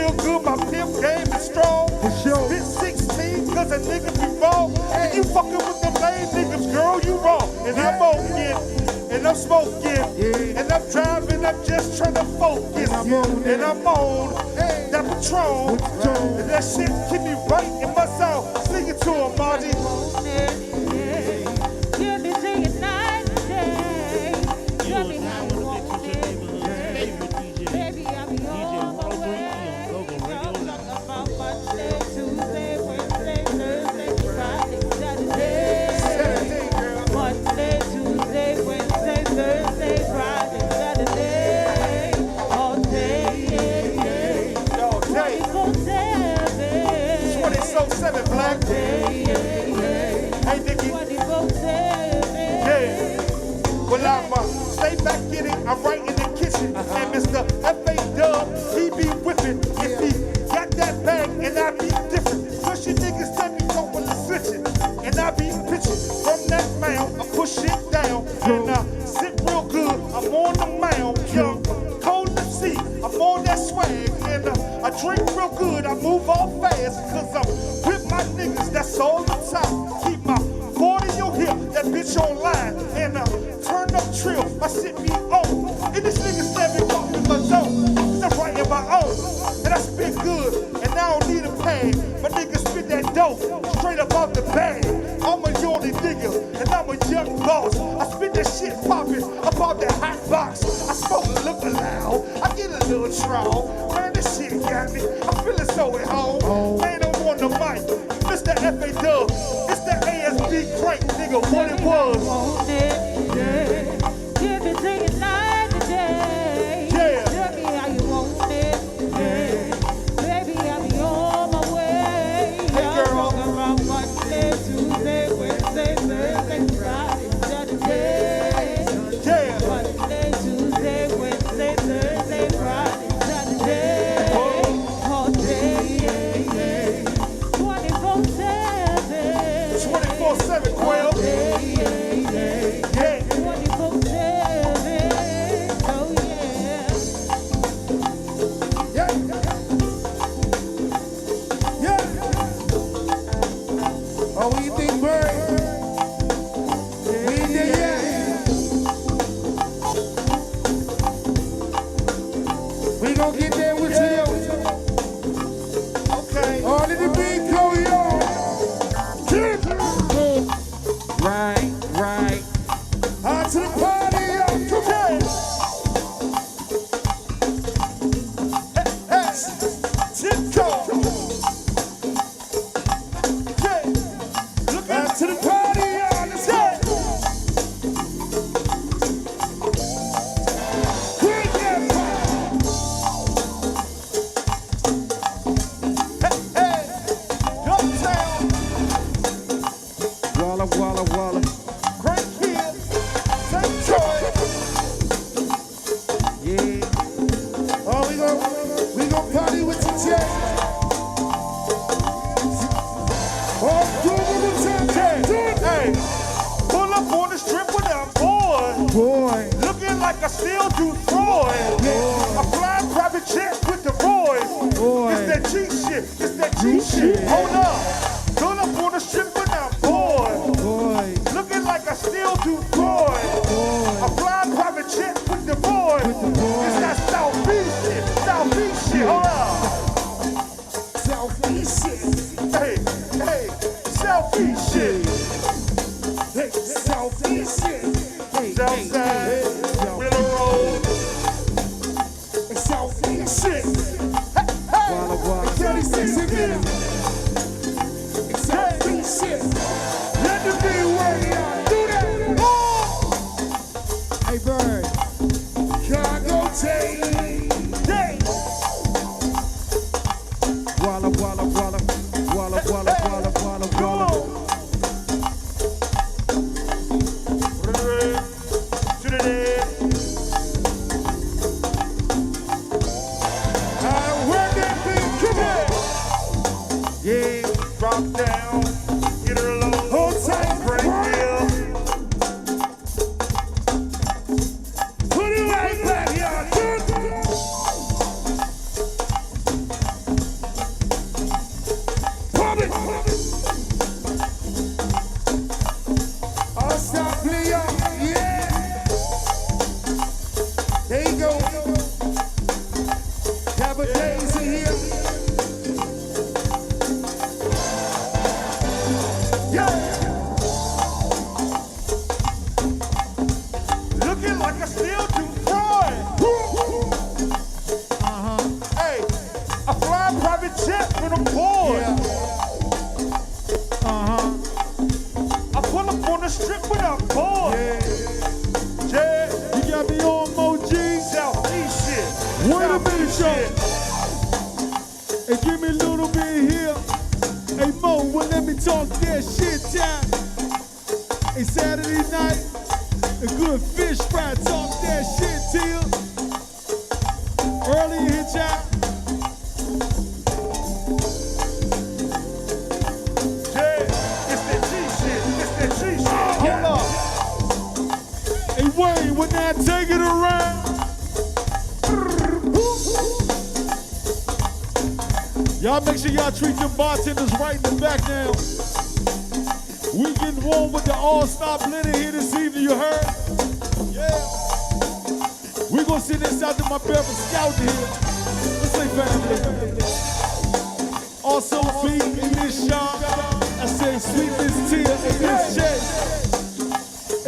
real good, my pimp game is strong. Spit 16 cause a nigga be wrong. And you fucking with them lame niggas, girl, you wrong. And I'm open, and I'm smoking, and I'm driving, I'm just trying to focus. And I'm on that Patron, and that shit keep me right in my zone. Sing it to him, Margie. Give me to you night and day. Tell me how you want it. Baby, I'll be on my way. Y'all talk about Monday, Tuesday, Wednesday, Thursday, Friday, Saturday. Monday, Tuesday, Wednesday, Thursday, Friday, Saturday. All day. All day. 24/7. 24/7, Black. Hey, Nikki. Yeah. Well, I'm stay back in it. I'm right in the kitchen. And Mr. F.A. Dub, he be whipping. If he got that bag, and I be different. Push your niggas tell me don't want to switch it. And I be pitching from that mound. I push it down. And sit real good. I'm on the mound. Young, cold MC. I'm on that swag. And I drink real good. I move all fast. Cause I'm with my niggas. That's all the time. Keep my 40 on here. That bitch online. And turn up trill. My shit be on. And this nigga stand me walking in my zone. Cause I'm writing my own. And I spit good. And I don't need a pad. My nigga spit that dope. Straight up out the bag. I'm a yawny nigga. And I'm a young boss. I spit that shit poppin'. About that hot box. I smoke a look loud. I get a little strong. Man, this shit got me. I'm feeling so at home. Man, I'm on the mic. Mr. F.A. Dub. It's the ASB crank, nigga. What it was. Give it to you night and day. Yeah. Tell me how you want it. Baby, I'll be on my way. Hey, girl. Y'all around Monday, Tuesday, Wednesday, Thursday, Friday, Saturday. Yeah. Monday, Tuesday, Wednesday, Thursday, Friday, Saturday. All day. 24/7. 24/7, Quill. Yeah. 24/7. Oh yeah. Yeah. Yeah. Oh, what you think, Bird? We ain't there yet. We gon' get there with you. Okay. All of the big go, yo. Right. Out to the party, yo. Come on. Hey. Tiptoe. Yeah. Look Out at to the party, yo. Let's go. Quick that party. Hey. Uptown. Walla. Crank Hill. St. Troy. Yeah. Oh, we gon' party with the J. Oh, do the time. Hey. Pull up on the strip with them boys. Boy. Looking like I still do Freud. I fly private jet with the boys. Boy. It's that G shit. Hold up. Pull up on the strip with them boys. Boy. Looking like I still do Freud. I fly private jet with the boys. It's that Southeast shit. Hold up. Southeast shit. Hey. Southeast shit. Hey, Southeast shit. Hey, Southside. Willow Road. Southeast shit. Hey. Walla. 36 again. Southeast shit. Let the big word out. Do that. Oh. Hey, Bird. Chicago take. Hey. Walla. Come on. To the dead. I work that big. Come on. Yeah. Drop down. Get her low. Hold tight. Crank Hill. Put it right back, y'all. have a daisy here. Yeah. Looking like I still do fraud. Hey, I fly a private jet when I'm bored. I pull up on the strip without board. Yeah. You got me on Moji. Southeast shit. Wait a minute, Southeast y'all. shit. Hey, give me a little bit here. Hey, Mo, well, let me talk that shit time. Hey, Saturday night, a good fish fry. Talk that shit till early here, child. Yeah, it's that G shit. It's that G shit. Hold up. Hey, Wayne, when I take it around. Y'all make sure y'all treat them bartenders right in the back now. We getting warm with the all-star blender here this evening, you heard? Yeah. We gonna send this out to my brother Scout here. Let's say family. Also feed in this shop. I say sweet Miss Tia in this shade.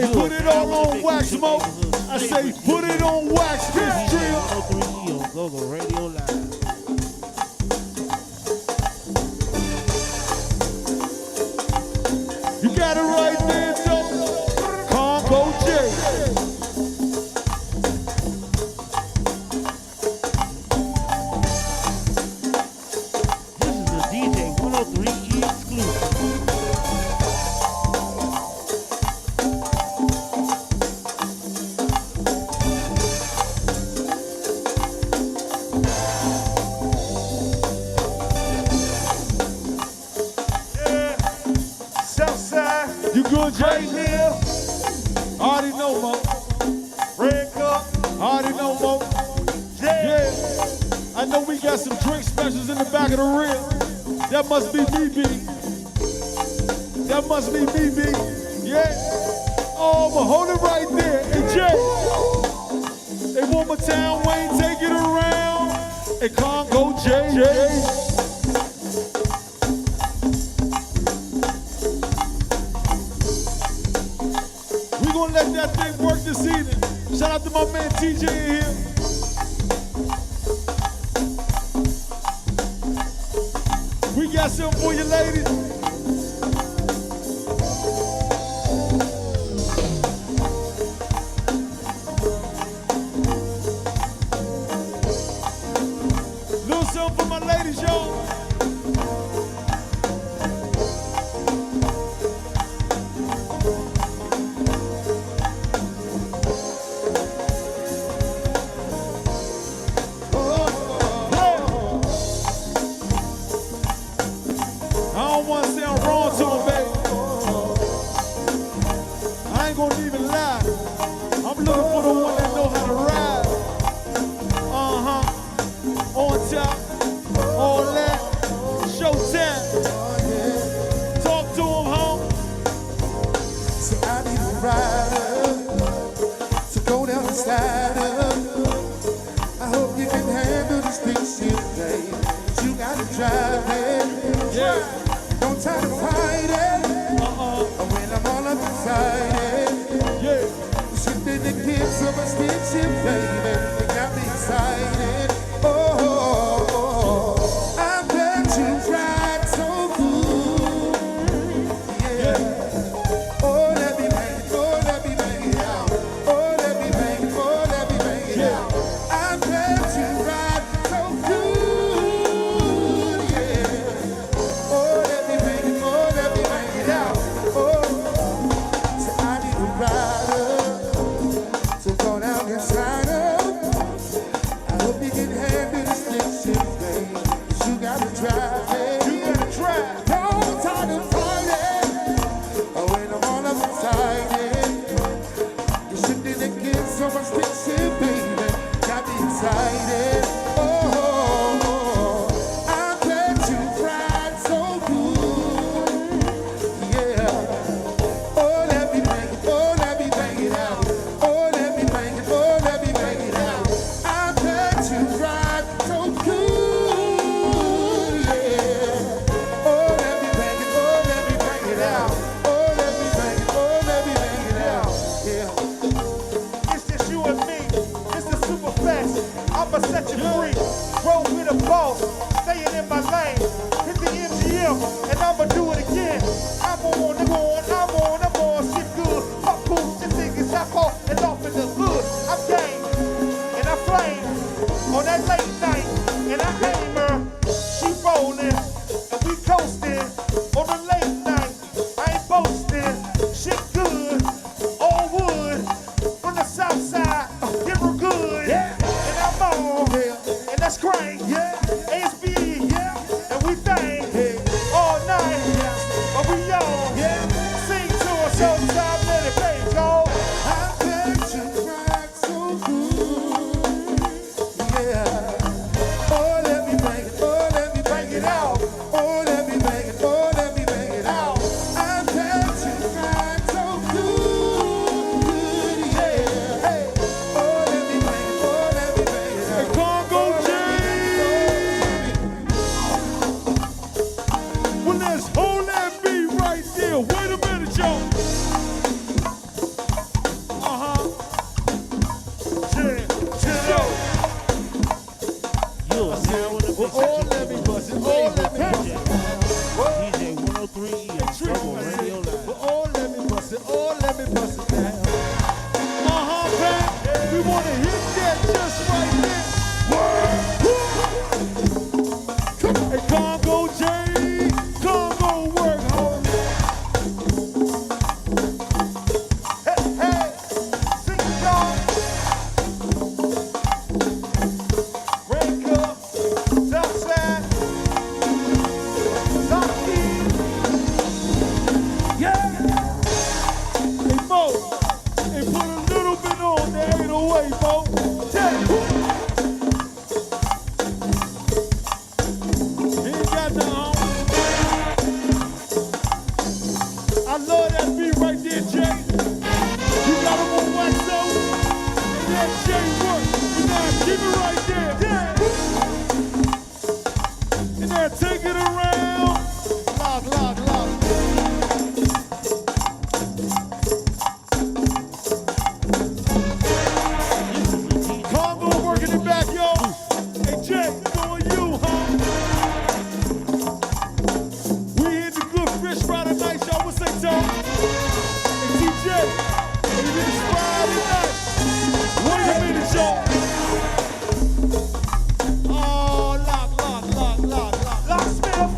And put it all on wax, Mo. I say put it on wax, Miss Tria. 103 on Global Radio Live. You got it right there, Joe. Congo J. This is a DJ 103 exclusive. Yeah. Southside. You good, Right Jay? here. I already know, Mo. Red cup. I already know, Mo. Yeah. Yeah. I know we got some drink specials in the back of the reel. That must be BB. That must be BB. Yeah. Oh, but hold it right there. Hey, Jay. Hey, one more time, Wayne, take it around. Hey, Congo J. We gonna let that thing work this evening. Shout out to my man TJ in here. We got something for you, ladies. Little something for my ladies, y'all. I don't want to sound wrong to him, baby. I ain't gonna even lie. I'm looking for the one that know how to ride. On top, all that. Showtime. Talk to him, home. So I need a rider to go down the slider. I hope you can handle this thing shit, babe. But you gotta drive it. Yeah. Don't try to fight it. When I'm all up inside it. Yeah. Shit that the kids so much this shit, baby. They got me excited. Oh, I bet you ride so good. Yeah. Oh, let me make it. Oh, let me make it out. Oh, let me make it. Oh, let me make it out. I bet you ride so good. Yeah. Oh, let me make it. Oh, let me make it out. Oh, so I need a rider. So go down and sign up. I hope you can handle this thing shit, babe. 'Cause you gotta drive it. You gotta try. Don't try to fight it. Oh, when I'm all up inside it. You shit in the kids so much thick shit, baby. Got me excited. Oh, I bet you ride so good. Yeah. Oh, let me make it. Oh, let me make it out. Oh, let me make it. Oh, let me make it out. I bet you ride so good. be the boss, staying in my lane. Hit the MGM, and I'ma do it again. I'm on, shit good. Fuck cool, just niggas I call and off in the hood. I'm game, and I flame on that late night, and I aim her. She rolling, and we coasting on the late night. I ain't boasting, shit good, all wood from the south side. Give her good, yeah. And I'm on, yeah. And that's great, yeah. ASB, yeah. And we bang, yeah. All night, yeah. But we on, yeah. Sing to us sometime, let it play, go. I bet you rock so good, yeah. Oh, let me bang it, oh, let me bang it out. Oh, let me bang it, oh, let me bang it out. I bet you rock so good, yeah. Hey, oh, let me bang it, oh, let me bang it out. Congo Well, let's hold that beat right there. Wait a minute, y'all. You are now in the mix. Oh, let me bust it. Oh, let me bust it. DJ 103 on Global Radio Live. Oh, let me bust it. Oh, let me bust it down. Fam. We want to hit that just right there. Hey, Congo J. Congo work, homie. Hey, sing y'all. Wake up, Southside, Southeast. Yeah. Hey, Mo. Hey, put a little bit on the 808, Mo. He ain't got no home. I love that beat right there, Jay. You got him on wax though. And that Jay work. And now keep it right there. And now take it around. Lock. Congo working it back, yo. Hey, Jay, going you, huh? We hit the good fish Friday night, y'all. What's that, y'all? Hey, TJ, hey, this Friday night. Wait a minute, y'all. Oh, lock. Locksmith.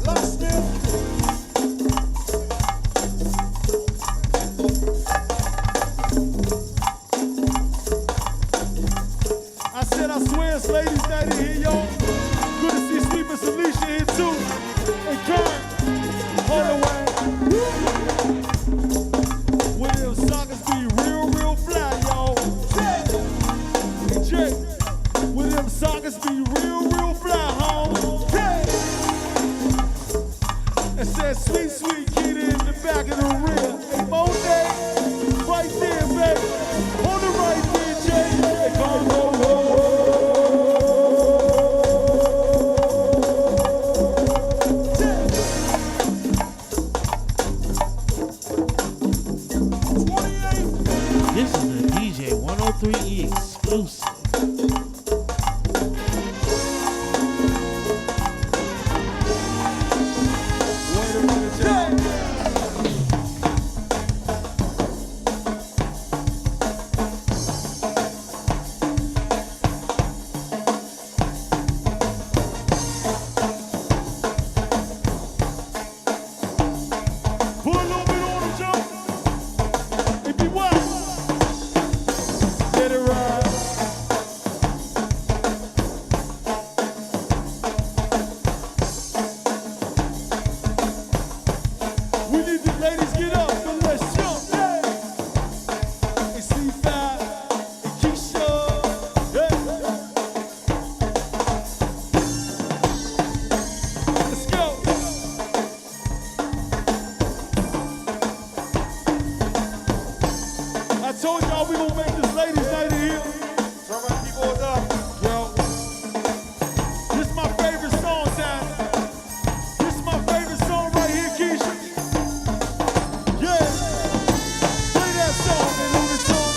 Locksmith. I said, I swear it's ladies' night in here, y'all. Good to see Steve and Alicia here, too. And Cant, hold the way. With them sockers be real fly, y'all. Hey, Jay, with them sockers be real fly, home. It says sweet kitty in the back of the rear. Hey, Monet, right there, baby. Hold it right there, Jay. Hey, Congo. This is a DJ 103 exclusive. Wait a minute, Jay. Put a little bit on him, Joe. It be wild. Let it ride. We need the ladies get up and let's jump. Yeah. It's C5 and Keisha. Yeah. Let's go. I told y'all we gonna make this ladies' night in here. Turn my keyboards up. Yo, this is my favorite song time. This is my favorite song right here, Keisha. Yeah, play that song, man, on the song.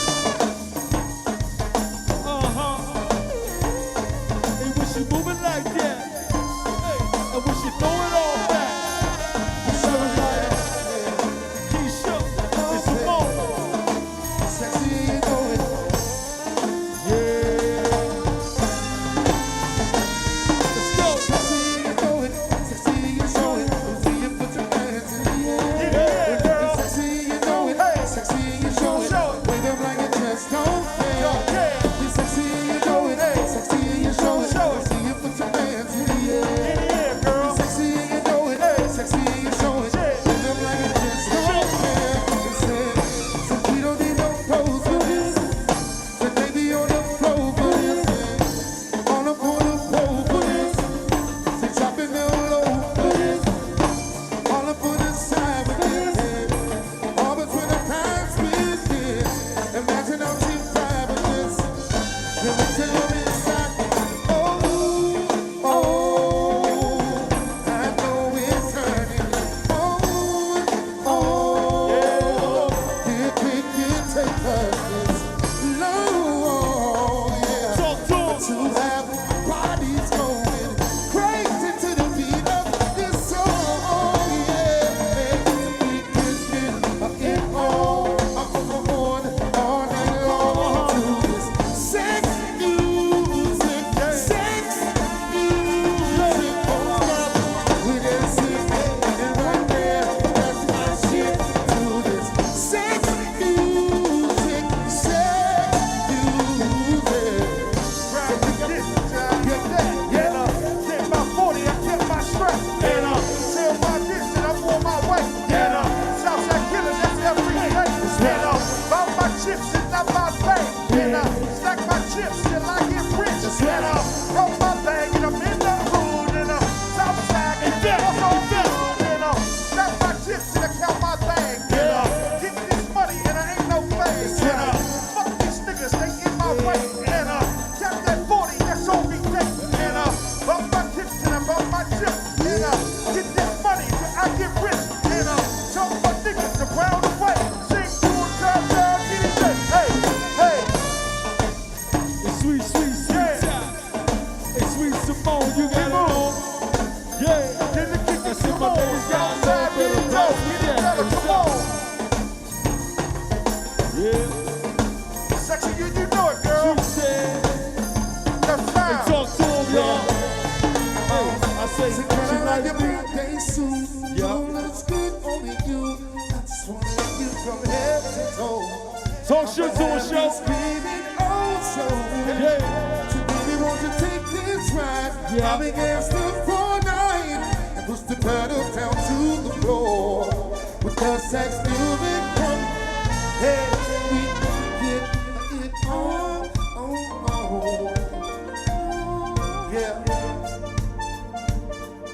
chips till I get rich. And roll my bag and I'm in the hood and Southside and also good. And stack my chips and I count my bag. And get this money and I ain't no fag. And fuck these niggas, they in my way. And got that 40, that's on me day. And bump my chips and I bump my chips. And get this money till I get rich. And tell my niggas to round away. Sing to a time, get it good. Hey, hey. It's sweet, sweet, sweet time. It's sweet Simone, you got it on. Yeah. Get the kick, I said come my on. niggas got Outside, love for get the it rest. dope. Get it better, come on. Yeah. Sexy, you know it, girl. She said, That's and fine. talk to him, y'all. Hey, I say, Girl, she I like like your me. birthday suit. Yeah. You looks good, only you. I just wanna love you from head to toe. Talk shit to a show. Screaming, oh, so Yeah. So baby, won't you take this ride? Yeah. I'm against the 4-9 and push the pedal down to the floor. With the sex music come, hey, we get it on, yeah.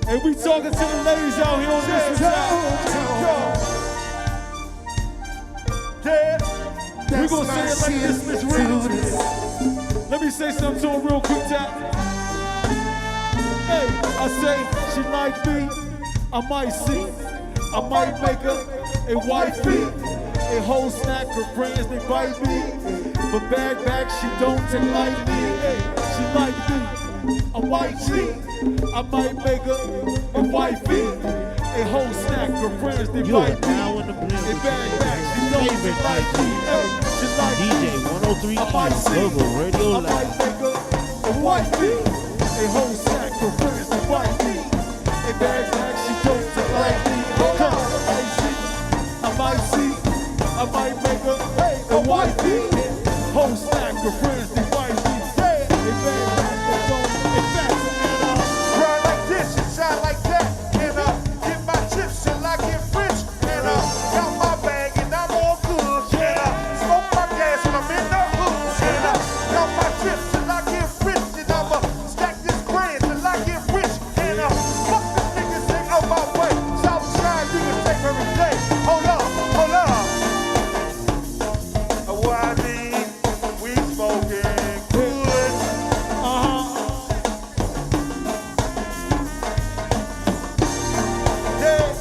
And we talking to the ladies out here on this side. Yeah. We gonna say it like this, Miss Reynolds. Let me say something to her real quick, Tap. Hey, I say she like me, I might see, I might make her a wifey, a whole snack of friends they bite me, but back she don't take like me. Hey, she like me, I might see, I might make her a wifey, a whole snack of friends they You are bite me, now in the blend and with back she your don't favorite take like me. Hey, she like me. DJ 103 I might see, Logo Radio I Live. might make her a wifey, a whole sack of friends to fight me. A bag she don't take like me. Come, I might see, I might make her a wifey, whole stack of friends to fight me. A bag that don't, in fact, Run like this, shine like that. And get my chips till I get rich. And got my bag and I'm all good. And smoke my gas when I'm in the hood. And got my chips till I get rich. And I'ma stack this brand till I get rich. And fuck the niggas ain't on my way. Southside, you can take every day. Hold up, hold up. What I mean, we smoking good. Yeah.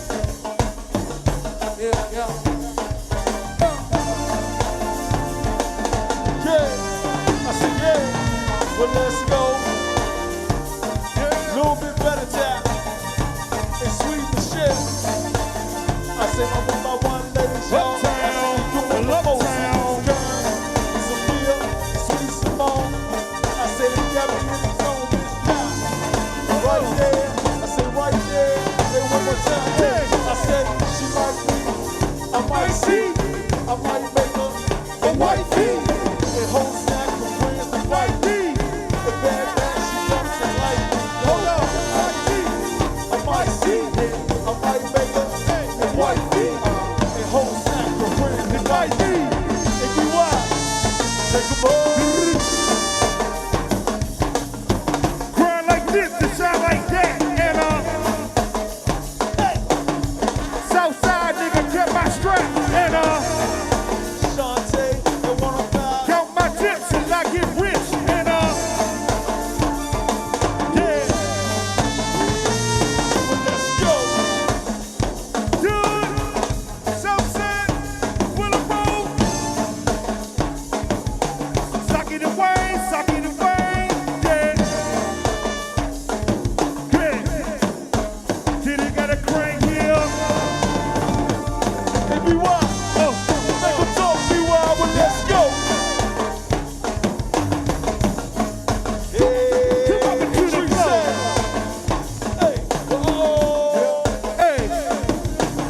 yeah. I said, yeah, well, let's go. A little bit better, Tap. It's sweet as shit. I said, I'm with my one lady, y'all. I said, you doing the most. Sophia, sweet Simone. I said, he got me in the zone this time. Right there, I said, right there. Hey, one more time. I said, she like me. I might see, I might make her a wifey. A whole stack of friends to fight me. The bad she don't say like me. Hold up, I might see, I might make her a wifey. A whole stack of friends to fight me. If you want, take a ball. Grind like this and shine like that. And Southside nigga kept my strap. And Shantae, and 105. count my chips till I get rich. And yeah. Let's go. Dude, Southside, Willow Road. Socket away, yeah. Good. Did he got a crank here? Hey, be wild. Oh, make them talk, be wild, but let's go. Hey, Come up into the Tree flow. said, hey, oh, Hey,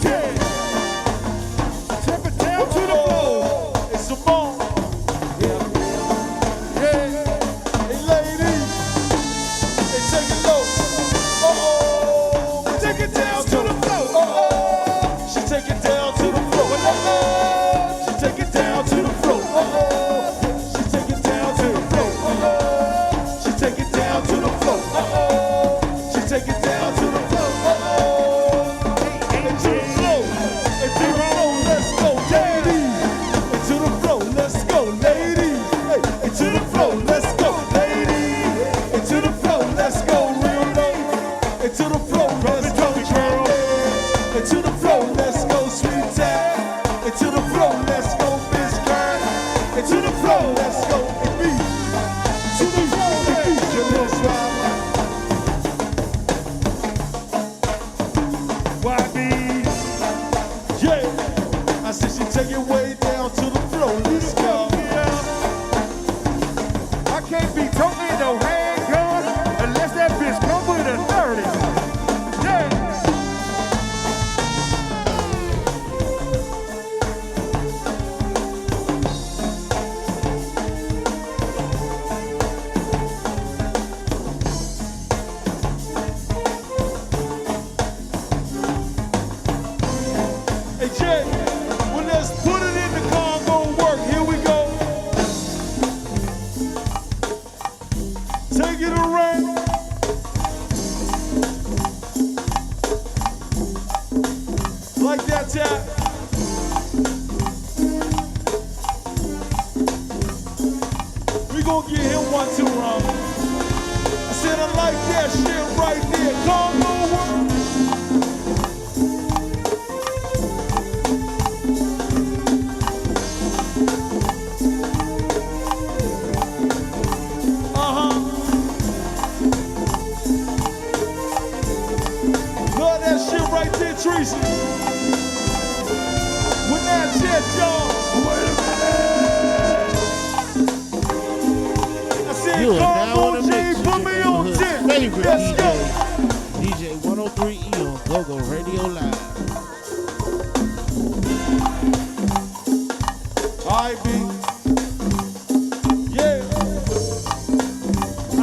yeah. Tip it down to the floor. oh, it's Simone. Yeah. Take it around. Like that tap. We gonna get him 1-2 round. I said I like that shit right there. Come over. Love that shit right there, Tracy. With that shit, y'all. Wait a minute. I said, You are now Congo in the J, mix put with me your on neighborhood 10. favorite Let's DJ, go. DJ 103E on Go-Go Radio Live. I be. Yeah.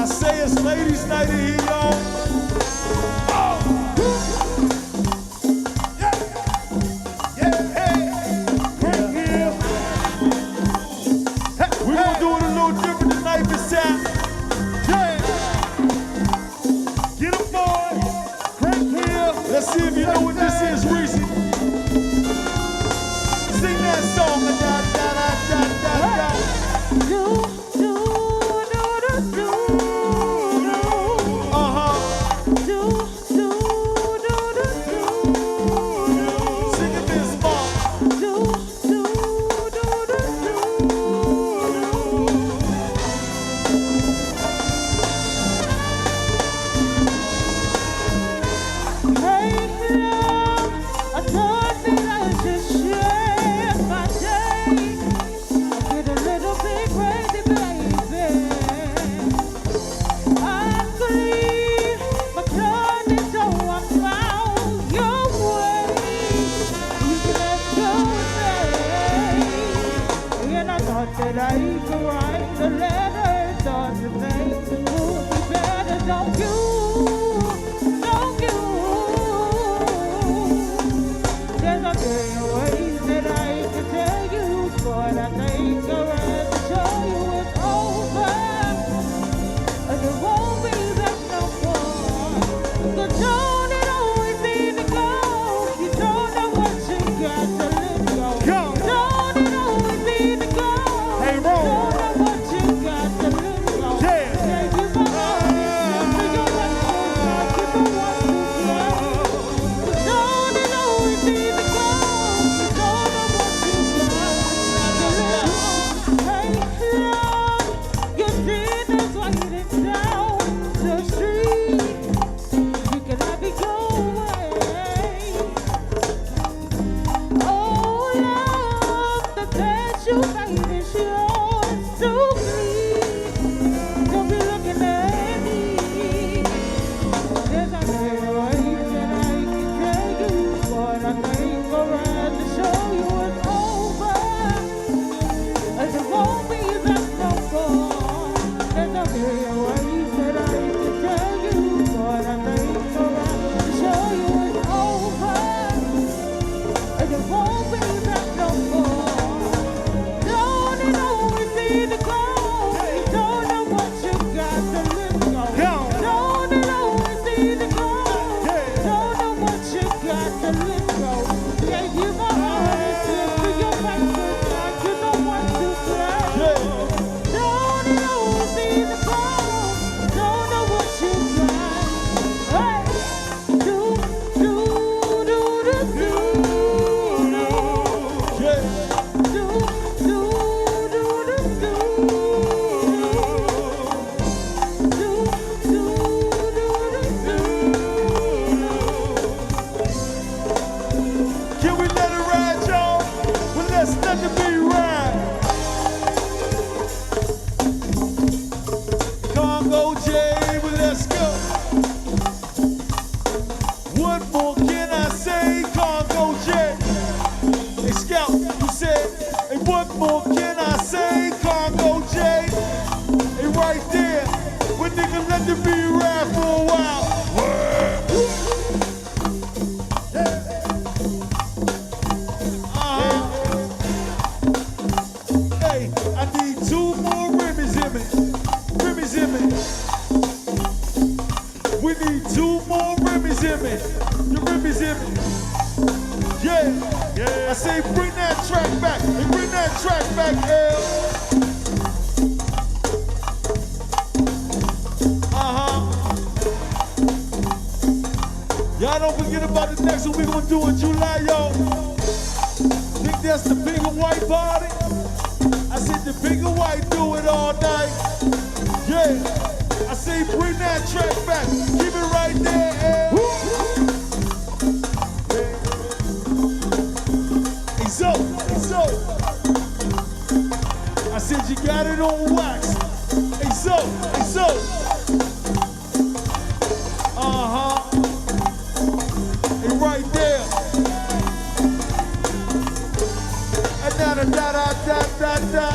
I say it's ladies' night in here, y'all. We're gonna do it a little different tonight this time. Yeah. Get 'em, boy. Crank here. Let's see if you know what this is, Reese. Sing that song. Da, da, da, da, da, da. Uh-huh. Sing it this song. That I could write the letters on the name. Would be better, don't you? There's a million ways that I could tell you, but I think I'd rather show you it's over. And it won't be that no more. So don't it always seem to go? You don't know what you got to let go. Don't it always seem to go? Hey, Don't roll. know what you got to let go. Yeah. Gave you my heart, for your life, you don't want to go. Don't it always seem to go? You don't know what you got to let go. Hey, love, your dinner's waiting down the street. You can have it go away. Oh, love, the bed you made is yours to keep. Don't be looking at me. There's a million ways that I can tell you, but I think I'd rather show you it's over. And it won't be that no more. There's a million ways that I can tell you, but I think I'd rather show you it's over. And it won't be that no more. Don't it always seem to go? You don't know what you got to let go. Don't it always seem to go? Don't know what you got to let go. Gave you my heart and slip to your back, but now you don't want to play. Don't it always seem to go? Don't know what you got. Hey, do, do, do, do, do. Yeah. Do, do, do, do, do. Do, do, do, do, Can we let it ride, y'all? Well, let's let the beat ride. Congo J, well, let's go. What more can I say, Congo J? Hey, Scout, you said, hey, what more can I say, Congo J? Hey, right there, when nigga let the beat ride for a while. Hey, I need 2 more Rimmys in me. Rimmys in me. Your ribbies in me. Yeah. I say bring that track back. And bring that track back, L. Y'all don't forget about the next one we gonna do in July, yo. Think that's the big and white party? I said the big and white do it all night. Yeah. I say bring that track back. Keep it right there, L. So, I said you got it on wax. Hey, so. Hey, right there. Da.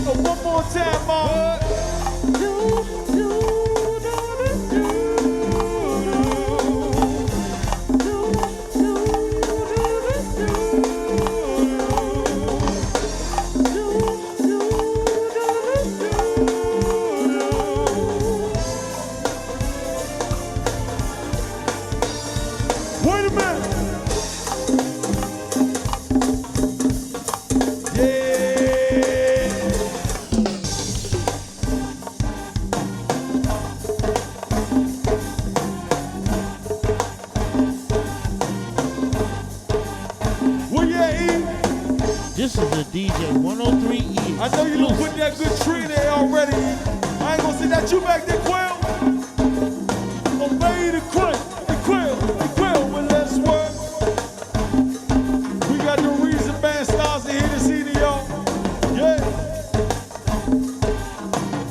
One more time, Mom. Wait a minute. This is a DJ 103E. I know you done put that good tree in there already. I ain't gonna say that you back there, Quill. Obey the Quill, well let's work. We got the Reason Band stars in here this evening, y'all. Yeah.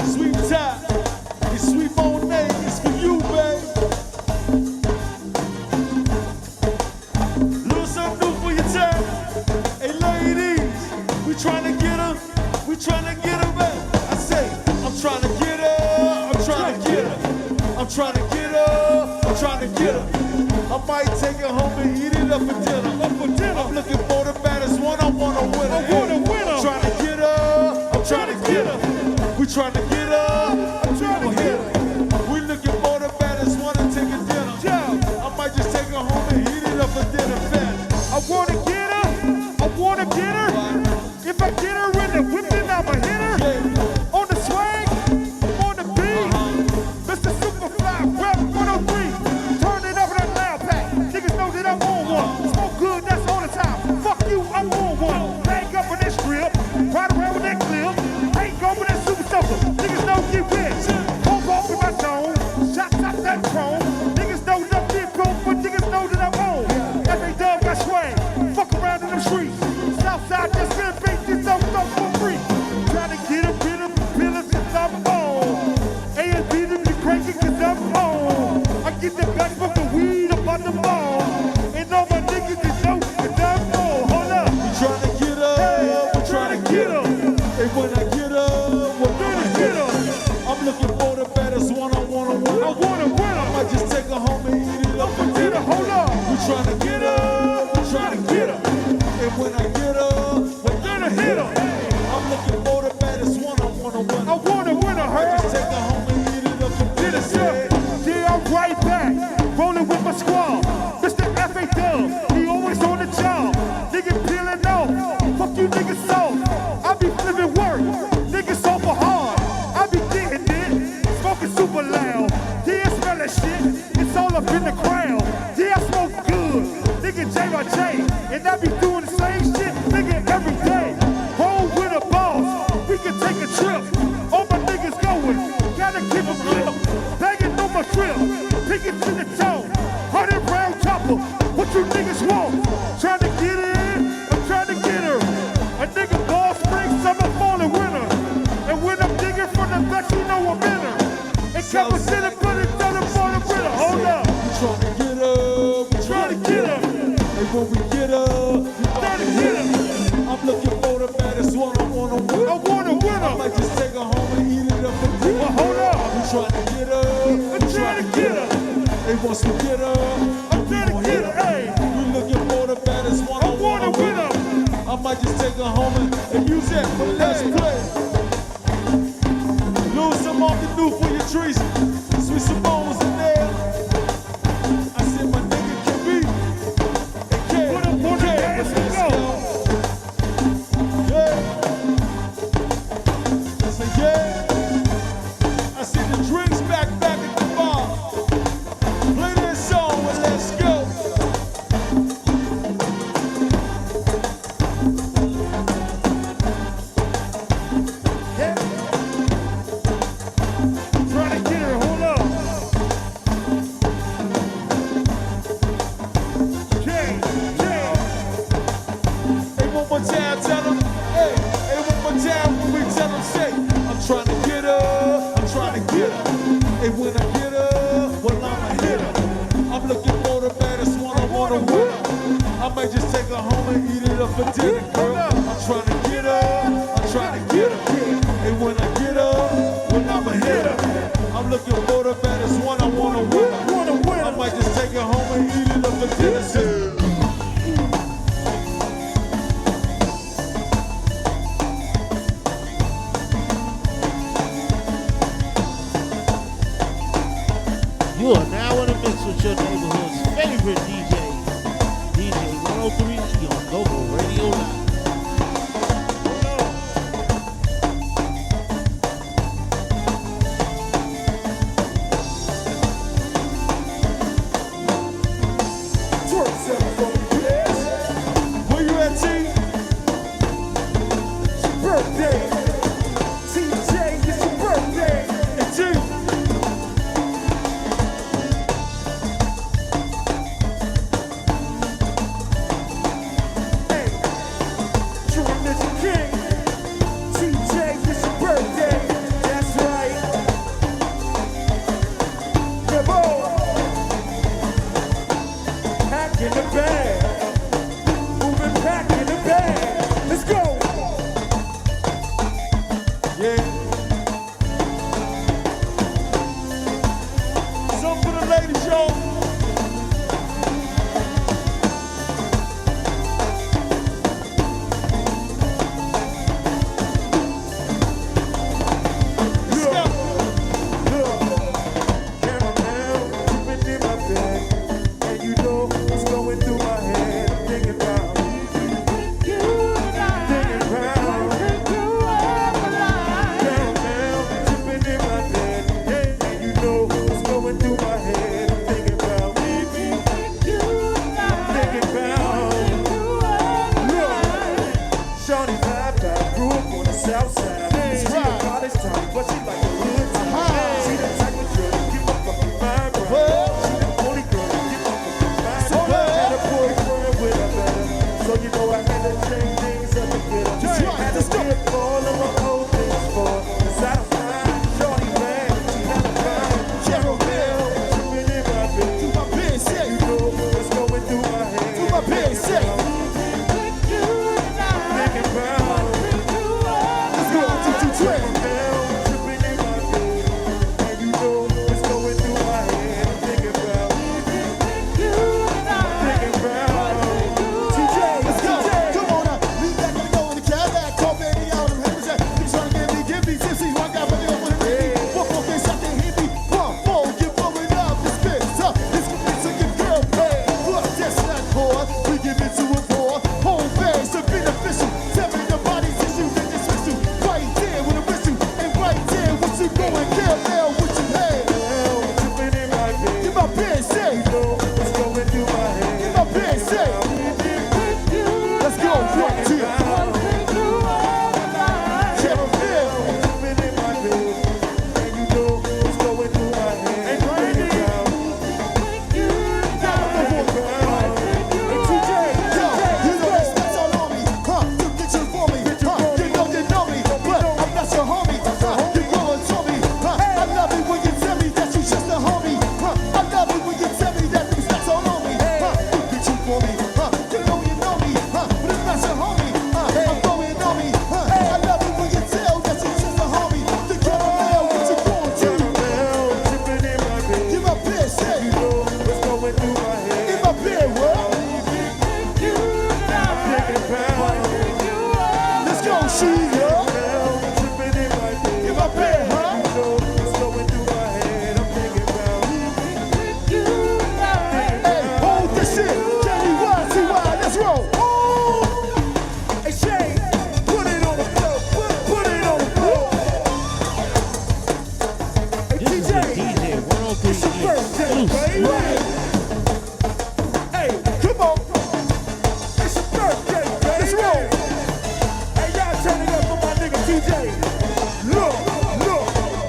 Sweet Ty, and Sweet Monet, it's for you, babe. Little something new for your time. Hey, ladies, we tryna get her back. I say, I'm tryna get her. I might take her home and eat it up for dinner. I'm looking for the baddest one, I want a winner. I'm tryna get her. We tryna get her. We looking for the baddest one and take a dinner. I might just take her home and eat it up for dinner. I wanna get her. If I get her in the whip, then I'ma hit her. On the swag, on the beat. Mr. Superfly, rap 103. Turn it up in that loud pack. Niggas know that I'm on one. Smoke good, that's all the time. Fuck you, I'm on one. Bang up in this strip. Ride around with that clip. Ain't go with that super soaker. Niggas know get wet. Pump off in my zone. Shot that chrome. Niggas know that I'm dead broke, but niggas know that I'm on. F.A. got swag. Fuck around in them streets. Southside just gonna beat this up for free. Tryna get a bit of pillars cause I'm on. A and B them you cranky cause I'm on. I get the back from the weed up on the ball. And all my niggas is know cause I'm on. Hold up. We tryna get her. And when I get her, we're gonna get her. I'm looking for the baddest one, I want a winner. I might just take her home and eat it up for dinner. Hold up. We tryna get her. And when I get her, we're gonna hit her. I'm looking for the baddest one, I want a winner. I just take her home and eat it up for dinner. Yeah, I'm right back, rolling with my squad. Mr. F.A. he always on the job. Nigga peeling off, fuck you niggas soft. I be flipping work, niggas so for hard. I be getting it, smoking super loud. Yeah, I smell that shit, it's all up in the crowd. Yeah, I smoke good, nigga J by J. And I be doing the same shit, nigga, every day. Roll with a boss, we can take a trip. All my niggas going, gotta keep a clip. Banging on my trip, pick it to the toe. 100 round chopper, what you niggas want? Tryna get in, I'm tryna get her. A nigga ball spring, summer, fall, and winter. And when I'm digging from the back, you know I'm in her. And Kappa City, put it down the fall, and winter. Hold up. We tryna get her. And when we get her, I'm looking for the baddest one, I want a winner. I might just take her home and eat it up for dinner. once we get up, I'm gonna get her, hey. we looking for the baddest one. I wanna win her. I might just take her home and use that for let's play. Lose some off the new for your trees. Sweet some bones in there. I said my nigga can be. Put him on the dance and go. Yeah. I said yeah. I see the drinks back at the bar. Play that song and let's go. Trying to get her, hold up. King. Hey, one more time, tell them. Hey, one more time when we tell them, say, I'm trying to get her, I'm trying to get her. Hey, when I get her, well, I'ma hit her. I'm looking for the baddest one, I wanna win her. I might just take her home and eat it up for dinner, girl. I'm trying to get her, I'm trying to get her. Hey, when I get her, well, I'ma hit her. I'm looking for the baddest one, I wanna win her. I might just take her home and eat it up for dinner, say. You are now in a mix with your neighborhood's favorite DJ, DJ 103 on Go-Go Radio Live. Where you at, T? Birthday. TJ, it's your birthday. Hey, T. Hey, true Mr. King. TJ, it's your birthday. That's right. Come on. Pack in the bag. Moving back in the bag. Let's go. Yeah. Some for the ladies, y'all. Let's go. Caramel dripping in my bed, and you know what's going through my head. I'm thinking about, thinking about. Caramel dripping in my bed, and you know what's going through my head. I'm thinking about, thinking about. Shawty vibe, grew up on the south side. She a college time, but she like the hood time. She the type of girl to keep my fucking mind right. She the only girl to keep my fucking mind right. Had a boyfriend with a better, so you know I had to change things up and get her. Had to skip all of my old things for her. 'Cause I don't mind, shawty bad, she hella fine. Caramel dripping in my bed. You know what's going through my head. Thinking about. Let's go, Caramel dripping in my bed, and you know what's going through my head. I'm thinking about, TJ, let's go. Come on up, lean back and go in the Cadillac, call baby out and see ya. Give my bed, huh? Hey, hold this shit. J-E-Y-T-Y, let's roll. Hey, Shay, put it on the floor. Put it on the floor. Hey, This is TJ, a DJ 103 it's your birthday, baby. Right. Hey, come on. It's your birthday, baby. Let's roll. Hey, y'all turn it up for my nigga TJ. Look,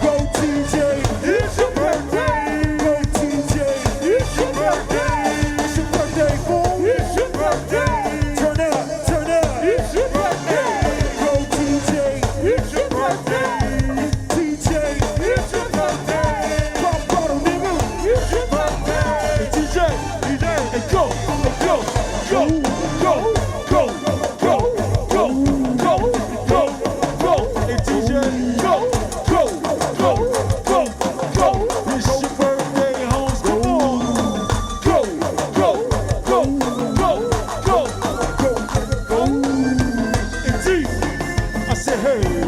go TJ. It's your birthday. Go TJ. It's your birthday. It's your birthday, boom. It's your birthday. Turn up. It's your birthday. Go TJ. It's your birthday. TJ. It's your birthday. Pop bottle, nigga. It's your birthday. Hey, TJ, hey, go. Hey, TJ, go. It's your birthday, Holmes, come on. Go. And T, I said, hey.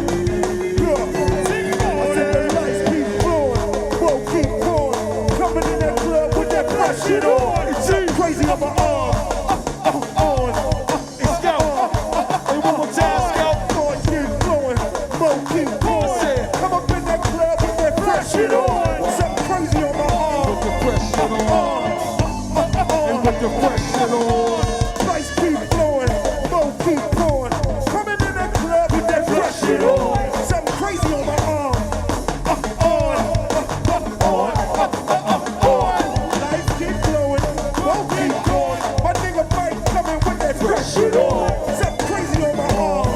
Shit on, it's so crazy on my arm. Hey, Scout. Hey, one more time, Scout. Keep going. Come up in that club with that fresh shit on. Something crazy on my arm. Put the fresh shit on. And put the fresh shit on. Lights keep flowing, mo keep going. Coming in that club with that fresh shit on. Something crazy on my arm. Lights keep flowing, mo keep going. My nigga Mike coming with that fresh shit on. Something crazy on my arm.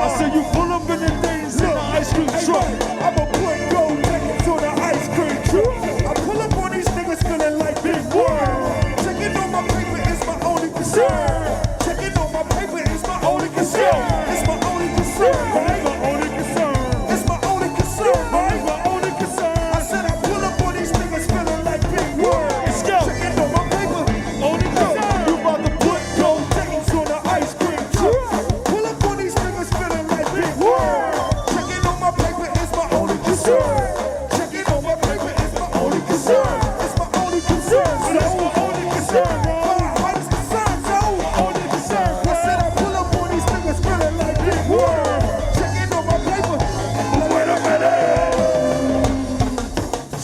I said you pull up in the things in the ice cream Hey, truck. I'ma put gold tickets on the ice cream truck. I pull up on these niggas feeling like big world. Checking on my paper is my only concern. Checking on my paper is my only concern. It's my only concern, right? It's my only concern, right? I said I pull up on these niggas feeling like big world. Let's go. Checking on my paper. Only concern. You about to put Gold tickets on the ice cream truck. Pull up on these niggas feeling like big world. Checking on my paper is my only concern. Checking on my paper is my only concern. It's my only concern. It's my only concern. What is concern, so? only concern. I said I pull up on these niggas feeling like big world. Checking on my paper. Wait a minute.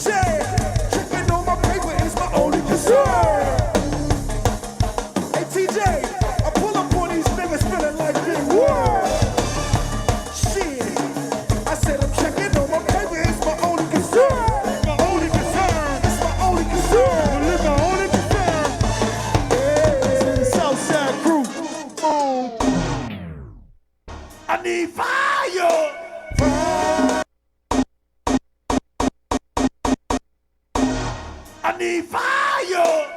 Yeah. Checking on my paper is my only concern. Hey TJ, I pull up on these niggas feeling like big world. Shit, I said I'm checking on my paper, it's my only concern. It's my only concern. It's my only concern. It's my only concern. The Southside crew. I need fire. I need fire.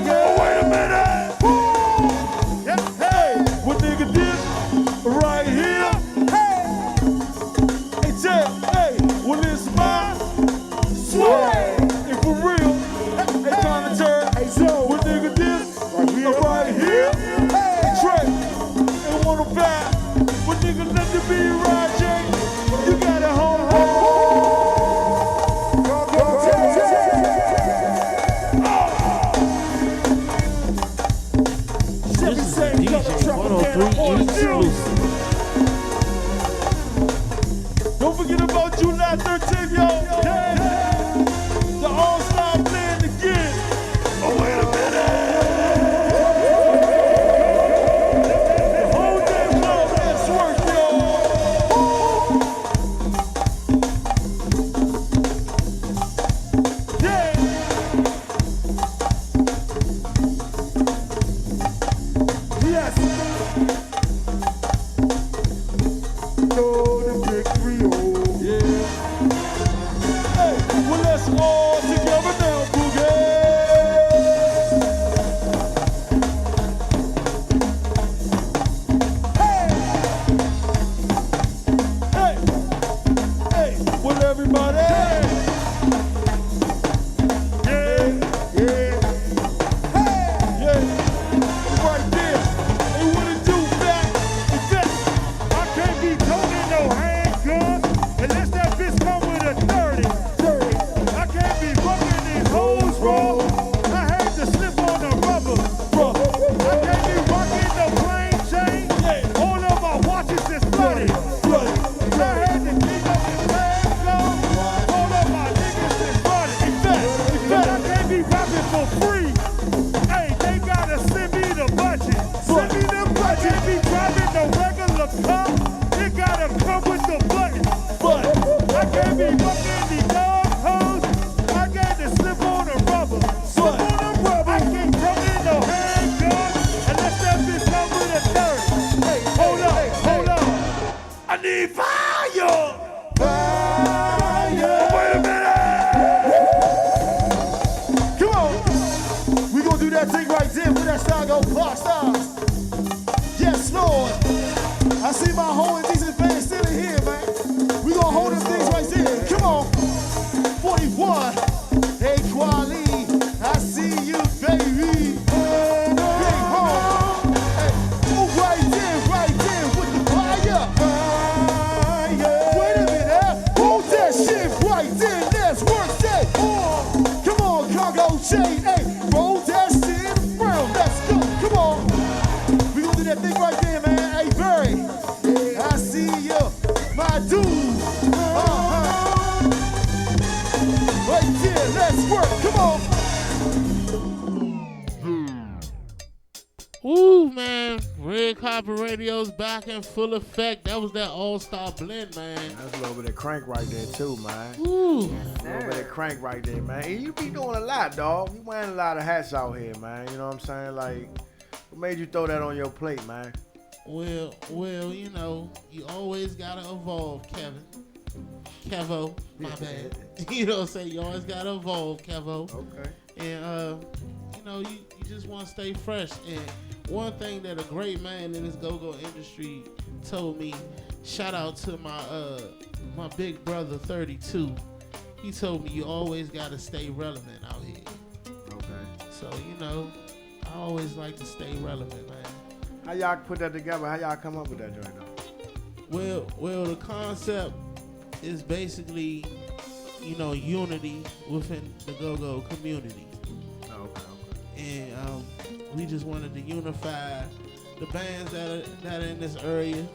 Oh, wait a minute. Hey, what nigga did right here? Hey, Ted, hey, well it's my swag. And for real, hey, Conateur, Hey, so, what nigga did right here? Hey, Trey, and 105, what nigga let the be right, Jay? You got it, home. This is a DJ 103 exclusive. Don't forget about July 13th, yo. The All-Star playing again. oh, wait a minute. The whole damn club has work, yo. Yeah. Yes. No, the victory, oh. Yeah. Hey, well, let's all together now, Boogie. Hey, Hey, hey, well, everybody. yeah, yeah. Hey, Yeah, right there. Hey, car, it gotta come with the button. But I can't be fucking these dog hoes. I got to slip on the rubber. Slip on the rubber. I can't come in no handgun unless that bitch come with a third. Hey, hold up. I need fire. Wait a minute. Come on. We gonna do that thing right there. Put that style go clock style. Yes, Lord. I see my whole indecent band still in here, man. We gonna hold them things right there. Come on. 41. Hey, Kwali. I see you, baby. Big home. Hey, oh, right there with the fire. Wait a minute. Hold that shit right there. Let's work that. Come on, Congo J. Hey, roll that shit around. Let's go. Come on. We gonna do that thing right there, man. Hey, Barry. I see you, my dude. Right there, let's work. Come on. Ooh, man. Red Carpet Radio's back in full effect. That was that all-star blend, man. That's a little bit of crank right there, too, man. Ooh. A little bit of crank right there, man. And you be doing a lot, dog. You wearing a lot of hats out here, man. You know what I'm saying? Like, what made you throw that on your plate, man? Well, you know, you always gotta evolve, Kevin. Kevo, my bad. You know what I'm saying? You always gotta evolve, Kevo. Okay. And, you know, you just want to stay fresh. And one thing that a great man in this go-go industry told me, shout out to my big brother, 32. He told me you always gotta stay relevant out here. Okay. So, you know, I always like to stay relevant, man. How y'all put that together? How y'all come up with that joint, though? Well, the concept is basically, you know, unity within the go-go community. Okay. And we just wanted to unify the bands that are in this area.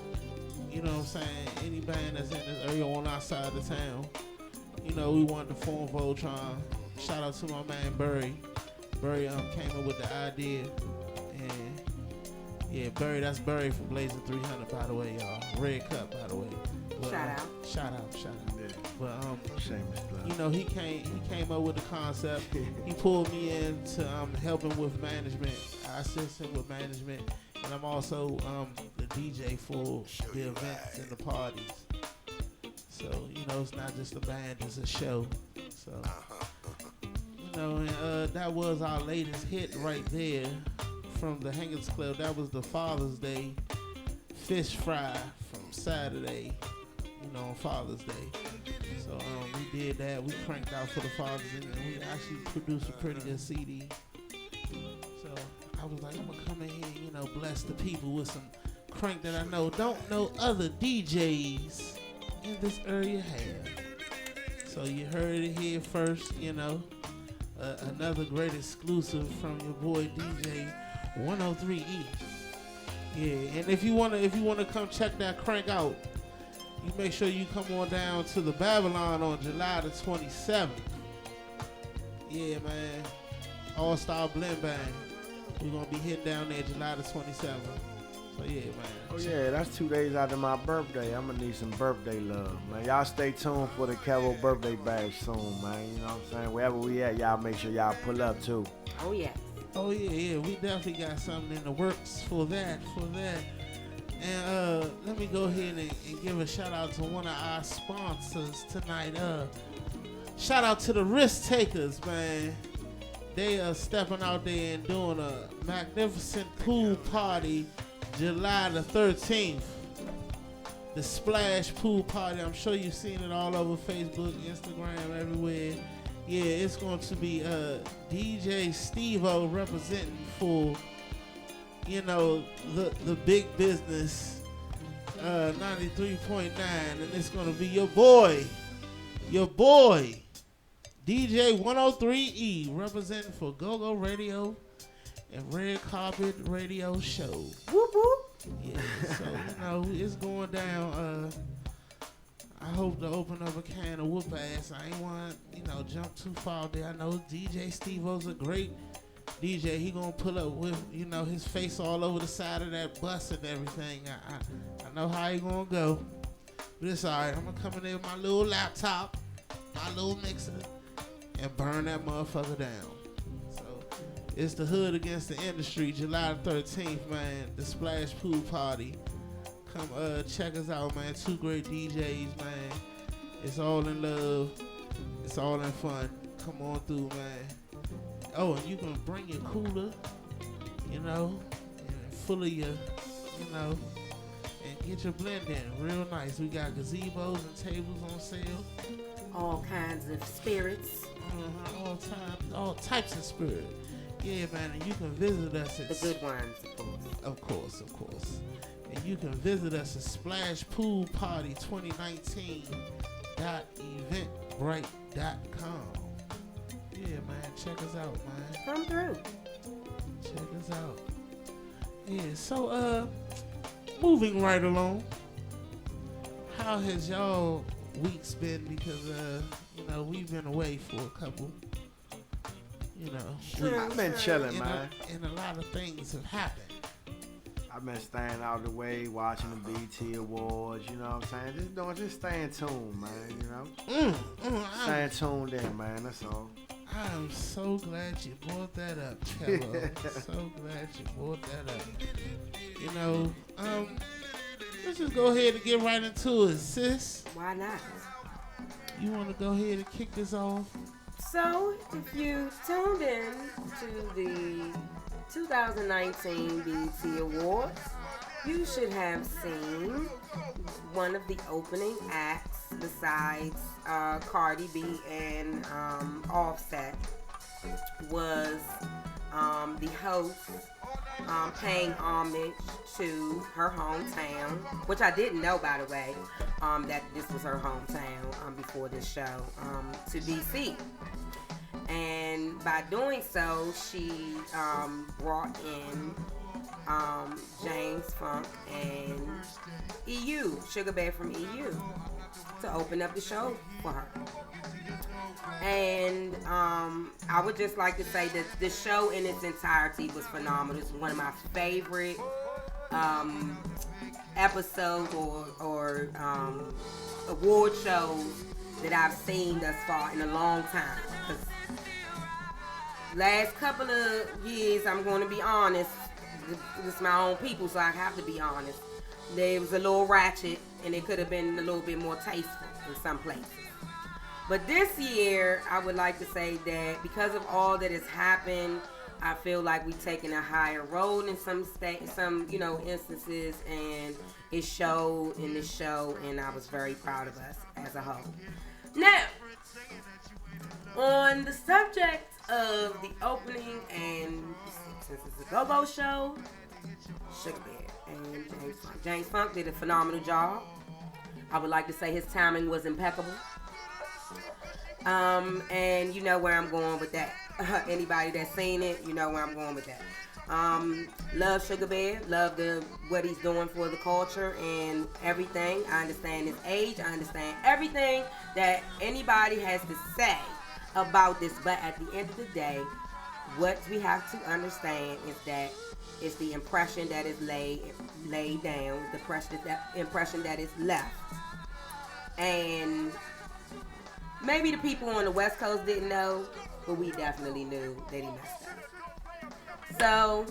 You know what I'm saying? Any band that's in this area on our side of the town. You know, we wanted to form Voltron. Shout out to my man Burry. Burry came up with the idea. And yeah, Burry, that's Burry from Blazing 300, by the way, y'all. Red Cup, by the way. But, shout out. Yeah. But Shameless plug. you know, he came up with the concept. He pulled me in to help him with management. I assist him with management, and I'm also the DJ for the events and the parties. So you know, it's not just a band; it's a show. So you know, and that was our latest hit right there from the Hangers Club. That was the Father's Day fish fry from Saturday. You know, on Father's Day. So we did that. We cranked out for the fathers, and we actually produced a pretty good CD. So I was like, I'm gonna come in here, you know, bless the people with some crank that I don't know other DJs in this area have. So you heard it here first, you know. Another great exclusive from your boy DJ 103E. Yeah, and if you wanna come check that crank out, you make sure you come on down to the Babylon on July the 27th. Yeah, man. All-Star Blend Bang. We're going to be hitting down there July the 27th. So, yeah, man. Oh, yeah, that's 2 days after my birthday. I'm going to need some birthday love, man. Y'all stay tuned for the Kevo birthday bash soon, man. You know what I'm saying? Wherever we at, y'all make sure y'all pull up, too. Oh, yeah. Oh, yeah. We definitely got something in the works for that. And let me go ahead and give a shout out to one of our sponsors tonight. Shout out to the Risk Takers, man. They are stepping out there and doing a magnificent pool party July the 13th. The Splash Pool Party. I'm sure you've seen it all over Facebook, Instagram, everywhere. Yeah, it's going to be DJ Steve-O representing for, you know, the big business, 93.9, and it's gonna be your boy, DJ 103E, representing for Go-Go Radio and Red Carpet Radio Show. Whoop, whoop. Yeah, so, you know, it's going down. I hope to open up a can of whoop ass. I ain't want to, you know, jump too far there. I know DJ Steve-O's a great DJ, he gonna pull up with, his face all over the side of that bus and everything. I know how he gonna go. But it's alright. I'm gonna come in there with my little laptop, my little mixer, and burn that motherfucker down. So it's the Hood Against the Industry, July the 13th, man. The Splash Pool Party. Come check us out, man. 2 great DJs, man. It's all in love. It's all in fun. Come on through, man. Oh, and you can bring your cooler, and full of your, and get your blend in real nice. We got gazebos and tables on sale. All kinds of spirits. All types of spirit. Yeah, man, and you can visit us at... The good ones, of course. Of course. And you can visit us at Splash Pool Party 2019.eventbrite.com. Yeah, man, check us out, man. Come through. Check us out. Yeah, so, moving right along. How has y'all weeks been? Because, we've been away for a couple, weeks. I've been chilling, man. And a lot of things have happened. I've been staying out of the way, watching the BT Awards, you know what I'm saying? Just staying tuned, man, Staying tuned in, man, that's all. I'm so glad you brought that up, Kello. So glad you brought that up. Let's just go ahead and get right into it, sis. Why not? You want to go ahead and kick this off? So, if you tuned in to the 2019 BET Awards, you should have seen one of the opening acts besides Cardi B and Offset was the host paying homage to her hometown, which I didn't know, by the way, that this was her hometown before this show, to DC. And by doing so, she brought in James Funk and EU, Sugar Bear from EU, to open up the show for her. And I would just like to say that the show in its entirety was phenomenal. It's one of my favorite episodes or award shows that I've seen thus far in a long time. 'Cause last couple of years, I'm going to be honest, it's my own people, so I have to be honest. There was a little ratchet, and it could have been a little bit more tasteful in some places. But this year, I would like to say that because of all that has happened, I feel like we've taken a higher road in some instances, and it showed in this show, and I was very proud of us as a whole. Now, on the subject of the opening, and since it's a go-go show, Sugar Bear and James Funk. James Funk did a phenomenal job. I would like to say his timing was impeccable. And you know where I'm going with that. Anybody that's seen it, you know where I'm going with that. Love Sugar Bear, love what he's doing for the culture and everything. I understand his age, I understand everything that anybody has to say about this, but at the end of the day, what we have to understand is that it's the impression that is laid down, the impression that is left. And maybe the people on the West Coast didn't know, but we definitely knew that he messed up. So,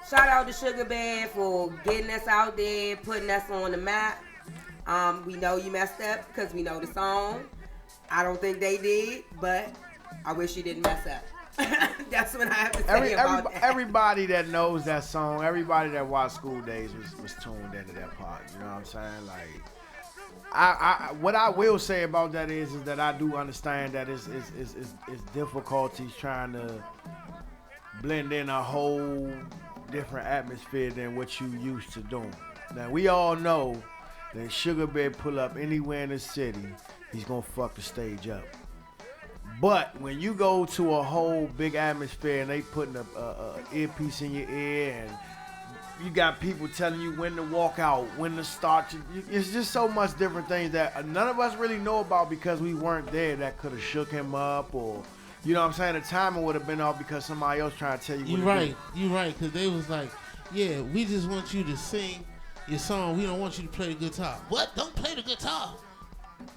shout out to Sugar Bear for getting us out there, putting us on the map. We know you messed up because we know the song. I don't think they did, but I wish you didn't mess up. That's what I have to say about that. Everybody that knows that song, everybody that watched School Days was tuned into that part. You know what I'm saying? Like, what I will say about that is that I do understand that it's difficulties trying to blend in a whole different atmosphere than what you used to doing. Now, we all know that Sugar Bear pull up anywhere in the city, he's gonna fuck the stage up. But when you go to a whole big atmosphere and they putting a earpiece in your ear and you got people telling you when to walk out, when to start, it's just so much different things that none of us really know about because we weren't there that could have shook him up or, You know what I'm saying? The timing would have been off because somebody else trying to tell you what You to right. do. You right. Because they was like, yeah, we just want you to sing your song. We don't want you to play the guitar. What? Don't play the guitar.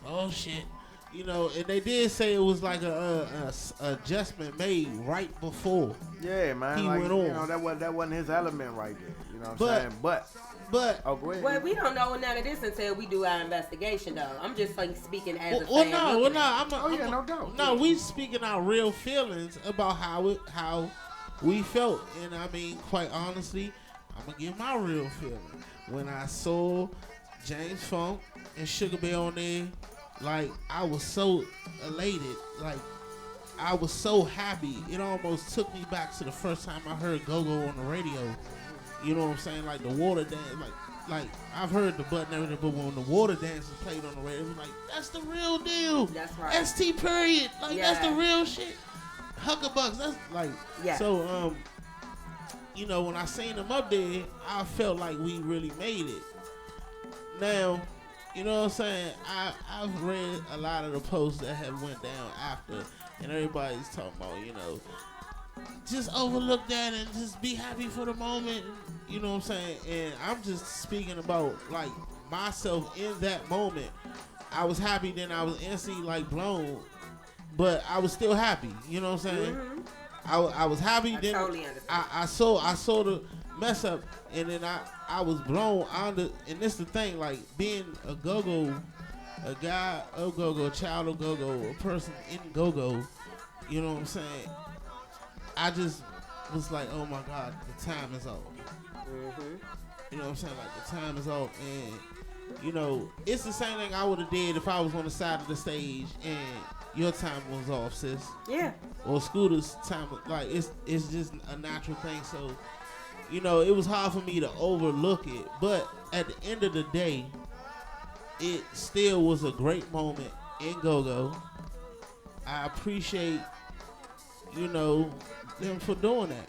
Oh, shit. You know, and they did say it was like a adjustment made right before. Yeah, man. He like, went on. You know, that wasn't his element right there. You know what I'm saying? But oh, go ahead. Well, we don't know none of this until we do our investigation, though. I'm just like speaking as a well, fan. no, looking well, at no. it. no doubt. No, we speaking our real feelings about how we felt, and I mean, quite honestly, I'm gonna give my real feeling when I saw James Funk and Sugar Bear on there. Like, I was so elated. Like, I was so happy. It almost took me back to the first time I heard Go-Go on the radio. You know what I'm saying? Like, the water dance. Like I've heard the butt and everything, but when the water dance is played on the radio, it was like, that's the real deal. That's right. ST period. Like, Yeah. that's the real shit. Huckabucks. That's like, Yeah. So, you know, when I seen them up there, I felt like we really made it. Now, you know what I'm saying? I've read a lot of the posts that have went down after, and everybody's talking about, you know, just overlook that and just be happy for the moment. You know what I'm saying? And I'm just speaking about, like, myself in that moment. I was happy, then I was instantly, like, blown, but I was still happy. You know what I'm saying? Mm-hmm. I was happy. I Then totally understand. I saw the mess up, and then I was blown under. And this the thing, like, being a go-go, a guy of go-go, a child of go-go, a person in go-go. You know what I'm saying? I just was like, oh my God, the time is off. Mm-hmm. You know what I'm saying? Like, the time is off, and you know, it's the same thing I would have did if I was on the side of the stage and your time was off, sis. Yeah. Or Scooter's time, like, it's just a natural thing. So, you know, it was hard for me to overlook it, but at the end of the day, it still was a great moment in go-go. I appreciate, you know, them for doing that.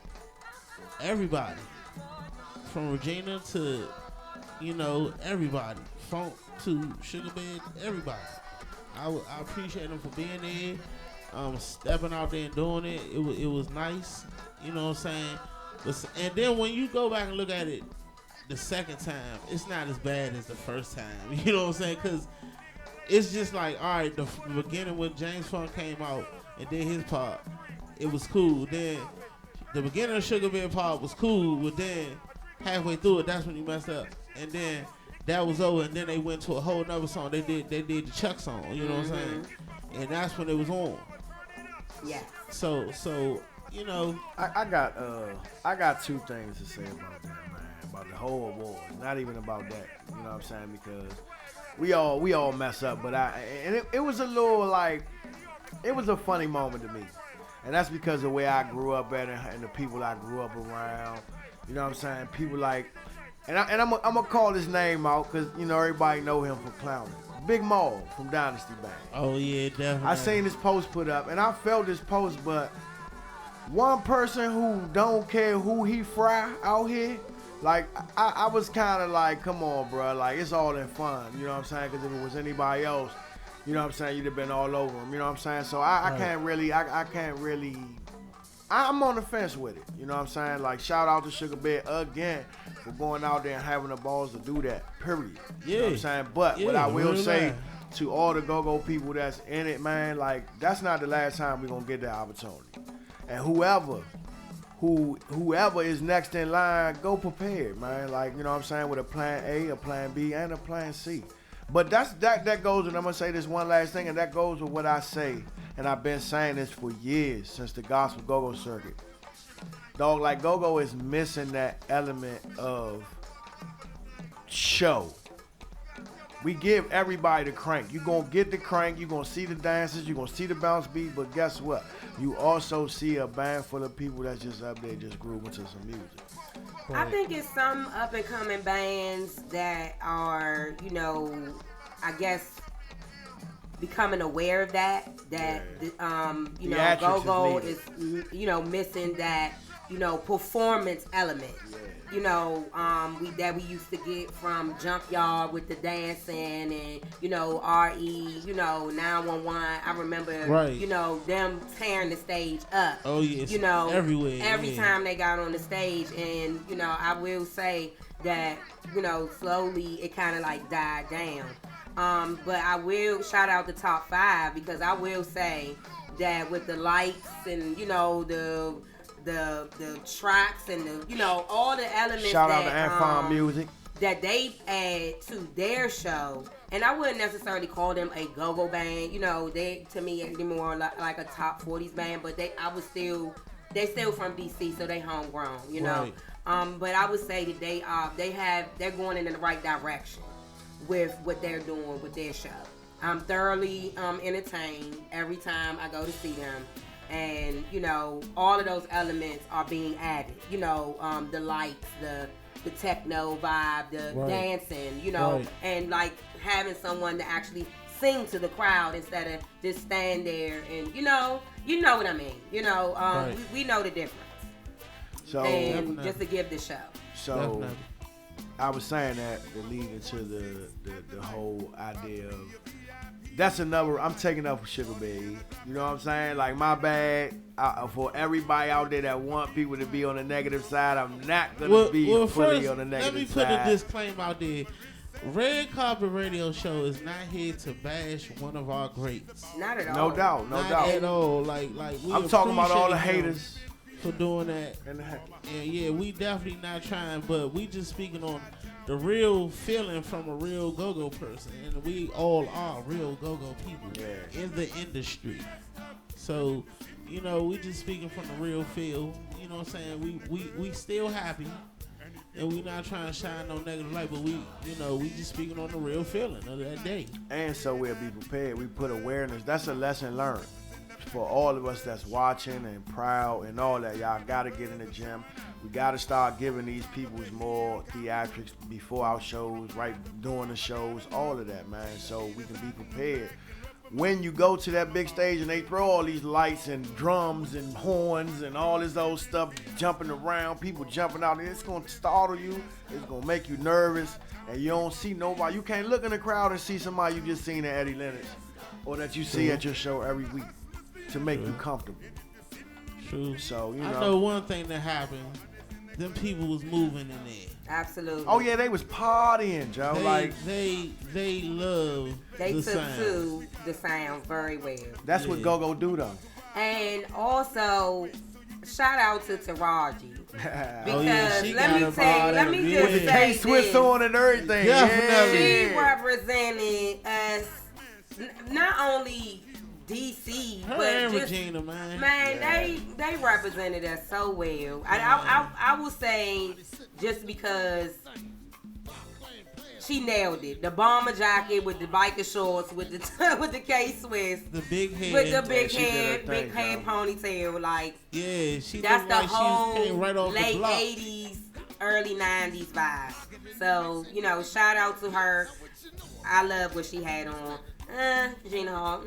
Everybody, from Regina to, you know, everybody, Funk to Sugar Bear, everybody. I appreciate them for being there, stepping out there and doing it. It was nice, you know what I'm saying? And then when you go back and look at it the second time, it's not as bad as the first time. You know what I'm saying? Because it's just like, all right, the beginning when James Funk came out and did his part, it was cool. Then the beginning of Sugar Bear part was cool, but then halfway through it, that's when you messed up. And then that was over, and then they went to a whole nother song. They did the Chuck song, you know what I'm saying? And that's when it was on. Yeah. So you know, I got two things to say about that, man. About the whole award. Not even about that. You know what I'm saying? Because we all mess up, but it was a little like, it was a funny moment to me. And that's because of the way I grew up at and the people I grew up around. You know what I'm saying? People like, and I'm gonna call his name out because, you know, everybody know him for clowning. Big Maul from Dynasty Bank. oh yeah, definitely. I seen this post put up, and I felt this post, but one person who don't care who he fry out here, like, I was kind of like, come on, bro, like, it's all in fun, you know what I'm saying? Because if it was anybody else, you know what I'm saying, you'd have been all over him, you know what I'm saying? So I can't really, I'm on the fence with it, you know what I'm saying? Like, shout out to Sugar Bear again for going out there and having the balls to do that, period. You know what I'm saying? But what I will say to all the go-go people that's in it, man, like, that's not the last time we're going to get that opportunity. And whoever is next in line, go prepared, man. Like, you know what I'm saying, with a plan A, a plan B, and a plan C. But that goes, and I'm going to say this one last thing, and that goes with what I say, and I've been saying this for years, since the gospel go-go circuit. Dog, like, go-go is missing that element of show. We give everybody the crank. You're going to get the crank, you're going to see the dances, you're going to see the bounce beat, but guess what? You also see a band full of people that's just up there just grooving to some music. I think it's some up and coming bands that are, you know, I guess becoming aware of that, you know, Theatrics go-go is is, you know, missing that, performance element. We used to get from Junkyard with the dancing and RE, 911. I remember them tearing the stage up. Oh yes, everywhere. Every time they got on the stage, and I will say that slowly it kind of like died down. But I will shout out the top 5 because I will say that with the lights and the tracks and all the elements shout out to Anfon Music that they add to their show, and I wouldn't necessarily call them a go-go band. They to me they're more like a top 40s band, but they still from DC, so they homegrown. Right. But I would say that they're going in the right direction with what they're doing with their show. I'm thoroughly entertained every time I go to see them. And, all of those elements are being added. The lights, the techno vibe, the dancing, and like having someone to actually sing to the crowd instead of just stand there and, you know what I mean. We know the difference. So, and just to give the show. So, definitely. I was saying that to lead into the whole idea of that's another. I'm taking up for Sugar Baby. You know what I'm saying? Like, my bad for everybody out there that want people to be on the negative side. I'm not gonna be fully on the negative side. Let me put a disclaimer out there. Red Carpet Radio Show is not here to bash one of our greats. Not at all. No doubt. Not at all. Like I'm talking about all the haters for doing that. And yeah, we definitely not trying, but we just speaking on the real feeling from a real go-go person, and we all are real go-go people in the industry. So, we just speaking from the real feel. You know what I'm saying? We still happy, and we not trying to shine no negative light, but we just speaking on the real feeling of that day. And so we'll be prepared. We put awareness. That's a lesson learned for all of us that's watching and proud and all that. Y'all got to get in the gym. We got to start giving these peoples more theatrics before our shows, right during the shows, all of that, man, so we can be prepared. When you go to that big stage and they throw all these lights and drums and horns and all this old stuff jumping around, people jumping out, it's going to startle you, it's going to make you nervous, and you don't see nobody. You can't look in the crowd and see somebody you just seen at Eddie Lennox or that you see at your show every week to make you comfortable. True. So, I know one thing that happened. Them people was moving in there. Absolutely. Oh yeah, they was partying, Joe. They love the sound. To the sound very well. That's what go-go do though. And also, shout out to Taraji. Because let me just with the say K-Swiss on and everything. Definitely. She represented us, not only DC, her but and just, Regina, man. They represented us so well. I will say just because she nailed it. The bomber jacket with the biker shorts with the K-Swiss, the big head, with the big head, ponytail. Like that's the whole she came right off late the block. 80s, early 90s vibe. So shout out to her. I love what she had on. Gina Hall.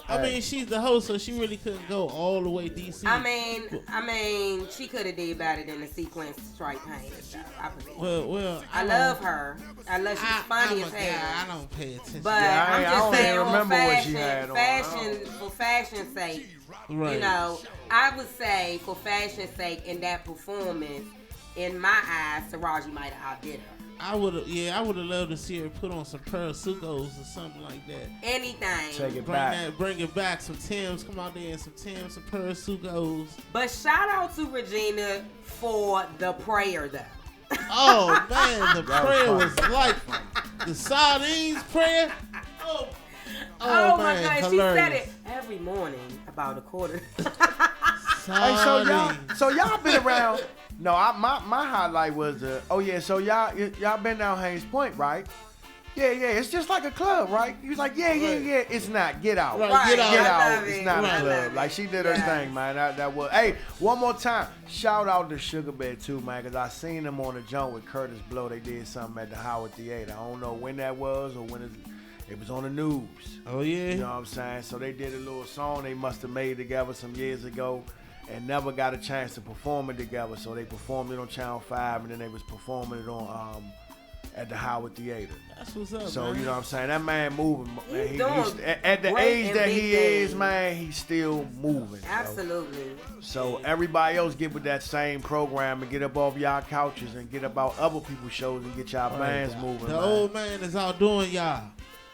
I mean, she's the host, so she really couldn't go all the way DC. I mean, she could have did better than the sequence stripe pants. I believe. Well, I love her. I love she's funny as hell. I don't pay attention. But I'm just saying, for fashion's sake, right. I would say for fashion's sake, in that performance, in my eyes, Taraji might have outdid her. I would have loved to see her put on some Parasucos or something like that. Anything. Take it back. Bring it back. Some Timbs, come out there in some Timbs, some Parasucos. But shout out to Regina for the prayer though. Oh man, the prayer was like the sardines prayer. Oh my man, God, hilarious. she said it every morning about a quarter. Hey, so y'all been around. No, my highlight was so y'all been down Haynes Point, right? Yeah, it's just like a club, right? He was like, yeah, it's not. Get out. Right, get out. It's not a club. Like, she did her thing, man. That was. Hey, one more time. Shout out to Sugar Bear, too, man, because I seen them on the joint with Curtis Blow. They did something at the Howard Theater. I don't know when that was or when it was on the news. Oh, yeah. You know what I'm saying? So they did a little song they must have made together some years ago. and never got a chance to perform it together. So they performed it on Channel 5, and then they was performing it on at the Howard Theater. That's what's up, So man. you know what I'm saying? That man moving. Man. He's doing At the great age and that big he is, things. man, he's still moving. yo. Absolutely. So everybody else get with that same program and get up off y'all couches and get about other people's shows and get y'all bands moving. The man. old man is out doing y'all.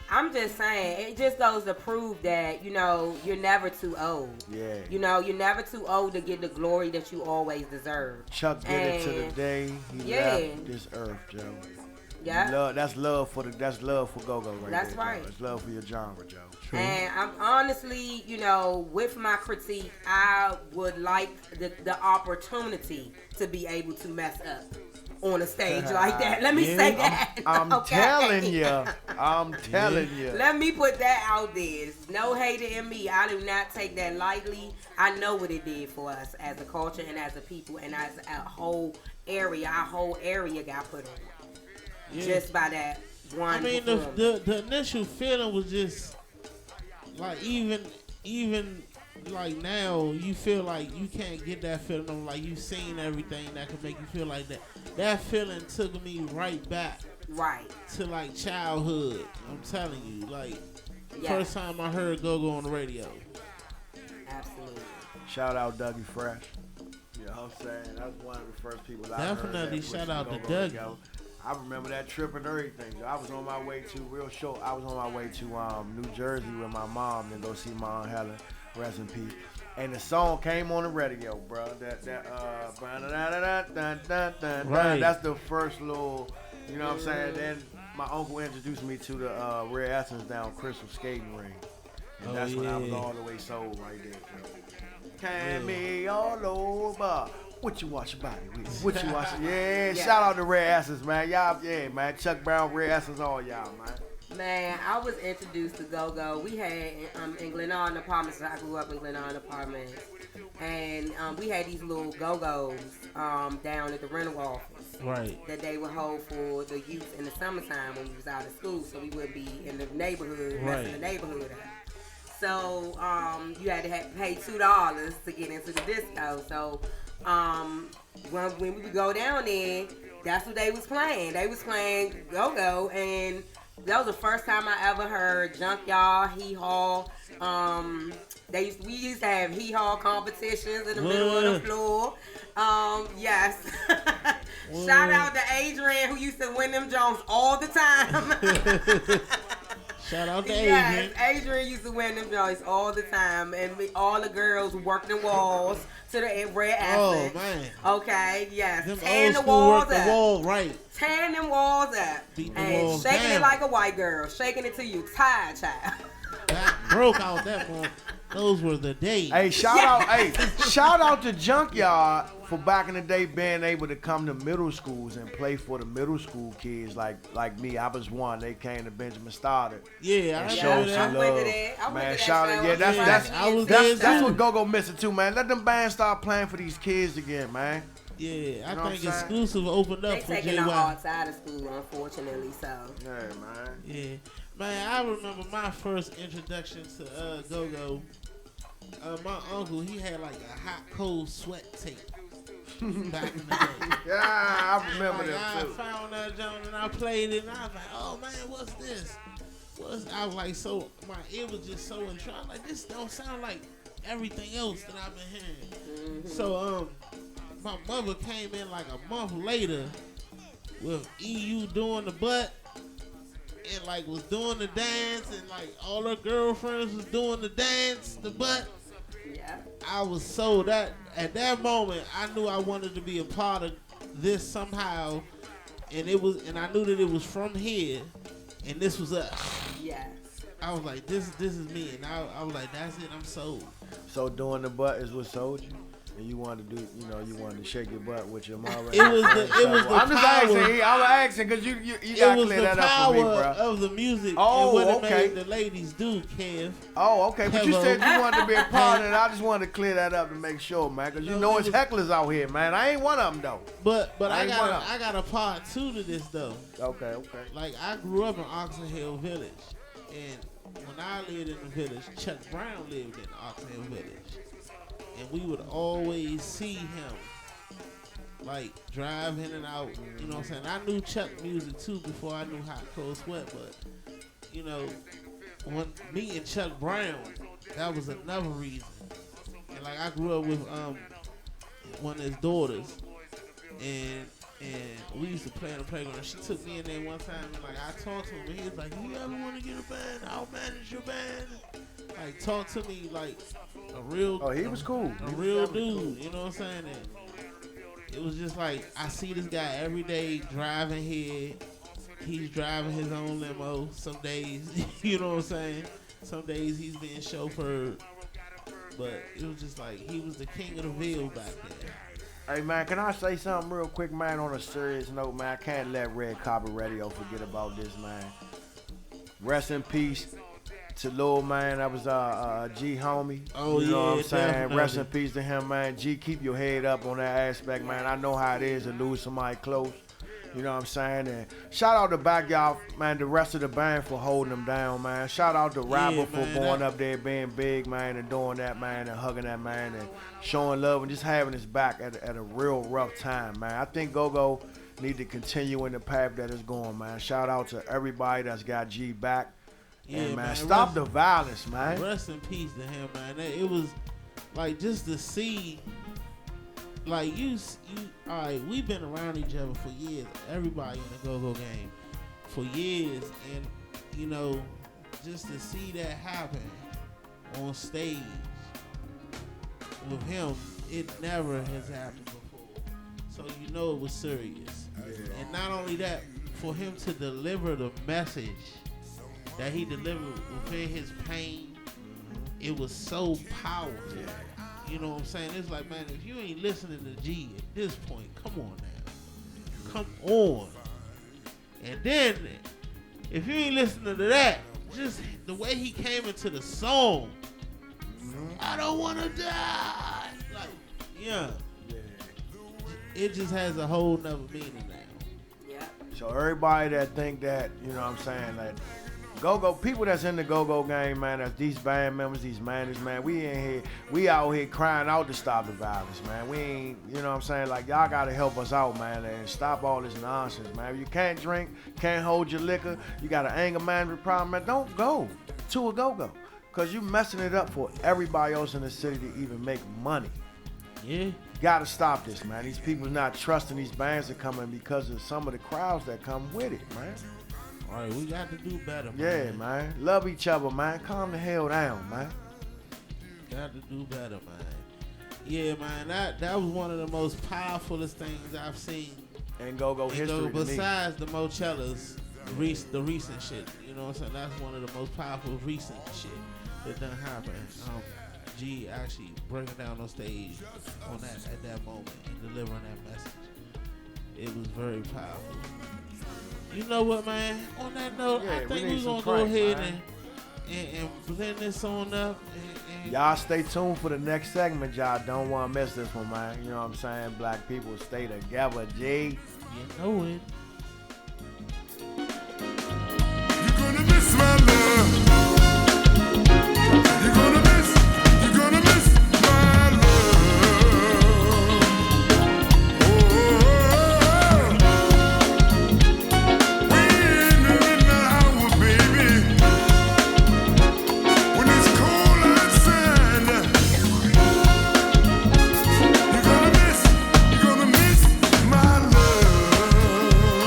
I'm just saying, it just goes to prove that, you know, you're never too old. Yeah. You know, you're never too old to get the glory that you always deserve. Chuck did it to the And- day he Yeah. left this earth, Joe. Yeah. That's love for go-go right That's there, right. Joe. That's love for your genre, Joe. And I'm honestly, you know, with my critique, I would like the opportunity to be able to mess up on a stage like that. Let me say that. I'm okay? telling you. I'm telling you. Let me put that out there. There's no hater in me. I do not take that lightly. I know what it did for us as a culture and as a people and as a whole area. Our whole area got put on. Yeah. Just by that one I mean, performance. the initial feeling was just like even like now you feel like you can't get that feeling of like you've seen everything that could make you feel like that. That feeling took me right back Right. to like childhood. I'm telling you, like Yeah. first time I heard Go-Go on the radio. Absolutely. Shout out Dougie Fresh. You know what I'm saying? That's one of the first people I Definitely heard that shout pushed out to Go-Go Dougie. together. I remember that trip and everything. I was on my way to real short. I was on my way to New Jersey with my mom and go see my Aunt Helen, rest in peace. And the song came on the radio, bro. Right. That's the first little, you know what I'm saying? Then my uncle introduced me to the Rare Essence down Crystal Skating Ring. And Oh, that's when I was yeah. all the way sold right there. Can me all over. What you wash your body with? What you wash? Yeah, Yeah. shout out to Rare Essence, man. Y'all, yeah, man. Chuck Brown, Rare Essence, all y'all, man. Man, I was introduced to Go-Go. We had in Glenarden Apartments. I grew up in Glenarden Apartments, and we had these little Go-Go's down at the rental office Right. that they would hold for the youth in the summertime when we was out of school, so we wouldn't be in the neighborhood messing Right. the neighborhood up. So you had to pay $2 to get into the disco. So when we would go down there, that's what they was playing. They was playing Go-Go, and that was the first time I ever heard Junkyard, Hee Haw. We used to have Hee Haw competitions in the middle of the floor. Yes. Shout out to Adrian, who used to win them Jones all the time. Shout out to Yes, Adrian. Adrian used to win them joints all the time, and all the girls worked the walls to the red Oh accent. man. Okay, yes, Them tearing old the school walls work the up, wall right. tearing them walls up, Beat the and walls shaking down. it like a white girl, shaking it till you tired, child. That broke out that one. Those were the days. Hey, shout out to Junkyard for back in the day being able to come to middle schools and play for the middle school kids like me. I was one. They came to Benjamin Stoddard. Yeah, I And remember showed that. some I went to love. that. I went Man, to that shout show. out. Yeah, that's Yeah, that's I was that's, there too. what Go-Go missing too, man. Let them bands start playing for these kids again, man. Yeah, I know what I'm think saying? exclusive opened They up for taking the JY. arts out of school, unfortunately. So Yeah, man. Yeah, man, I remember my first introduction to Go-Go. My uncle, he had like a hot cold sweat tape back in the day. Yeah, I remember Like, I them too. found that joint and I played it and I was like, oh man, what's this? I was like, so my ear was just so entwined. Like, this don't sound like everything else that I've been hearing. So my mother came in like a month later with EU doing the butt and like was doing the dance and like all her girlfriends was doing the dance, the butt. yeah, I was so that at that moment I knew I wanted to be a part of this somehow, and I knew that it was from here, and this was us. yes. I was like, this is me, and I was like, that's it, I'm sold. So doing the butt is what sold you, and you wanted to do, you wanted to shake your butt with your mother. It was the I'm just power. asking. I'm asking because you It gotta was clear the that up for power me, bro. of the music Oh, and what okay. it made the ladies do, Kev. Oh, okay. But you Hello. said you wanted to be a part of it. I just wanted to clear that up to make sure, man, because you No, know it it's was- hecklers out here, man. I ain't one of them though. But I ain't one of 'em. I got a part two to this though. Okay. Like, I grew up in Oxon Hill Village, and when I lived in the village, Chuck Brown lived in Oxon Hill Village. and we would always see him like drive in and out. You know what I'm saying? I knew Chuck music too before I knew Hot Cold Sweat, but you know, when me and Chuck Brown, that was another reason. And like I grew up with one of his daughters, and we used to play on the playground. She took me in there one time, and like I talked to him, and he was like, "You ever want to get a band? I'll manage your band." Like talk to me like a real. Oh, he was cool. A real dude. You know what I'm saying? And it was just like I see this guy every day driving here. He's driving his own limo. Some days, you know what I'm saying? Some days he's being chauffeured. But it was just like he was the king of the Ville back then. Hey man, can I say something real quick, man, on a serious note, man? I can't let Red Carpet Radio forget about this, man. Rest in peace to Lil man, that was G homie. Oh, you know yeah, what I'm saying? definitely. Rest in peace to him, man. G, keep your head up on that aspect, man. I know how it is to lose somebody close. You know what I'm saying? And shout out to Backyard, man, the rest of the band for holding them down, man. Shout out to Rapper for man, going up there, being big, man, and doing that, man, and hugging that man and showing love and just having his back at a real rough time, man. I think Go-Go need to continue in the path that it's going, man. Shout out to everybody that's got G back. Yeah, And, man, rest- stop the violence, man. Rest in peace to him, man. It was like just to see, like you. All right, we've been around each other for years. Everybody in the Go-Go game for years, and you know, just to see that happen on stage with him, it never has happened before. So you know it was serious. And not only that, for him to deliver the message that he delivered within his pain, it was so powerful. You know what I'm saying? It's like, man, if you ain't listening to G at this point, come on now. Come on. And then, if you ain't listening to that, just the way he came into the song, I don't want to die. Like, yeah. It just has a whole nother meaning now. Yeah. So everybody that think that, you know what I'm saying, like Go-Go, people that's in the Go-Go game, man, that's these band members, these managers, man, we out here crying out to stop the violence, man. We ain't, you know what I'm saying, like y'all gotta help us out, man, and stop all this nonsense, man. If you can't drink, can't hold your liquor, you got an anger management problem, man, don't go to a Go-Go. Cause you messing it up for everybody else in the city to even make money. Yeah. Gotta stop this, man. These people's not trusting these bands that come in because of some of the crowds that come with it, man. All right, we got to do better, man. Yeah, man. Love each other, man. Calm the hell down, man. Got to do better, man. Yeah, man. That was one of the most powerfulest things I've seen. And Go-Go And history to me. besides the Mochellas, the recent shit. You know what I'm saying? That's one of the most powerful recent shit that done happened. G actually breaking down on stage on that at that moment and delivering that message. It was very powerful. You know what, man? On that note, Yeah, I we think need we're some gonna go crank, ahead man. and blend this on up. And Y'all stay tuned for the next segment. Y'all don't want to miss this one, man. You know what I'm saying? Black people stay together, G. you know it. You're gonna miss my love. You're gonna miss my love. Oh, when you're in the hour, baby, when it's cold outside, you're gonna miss my love.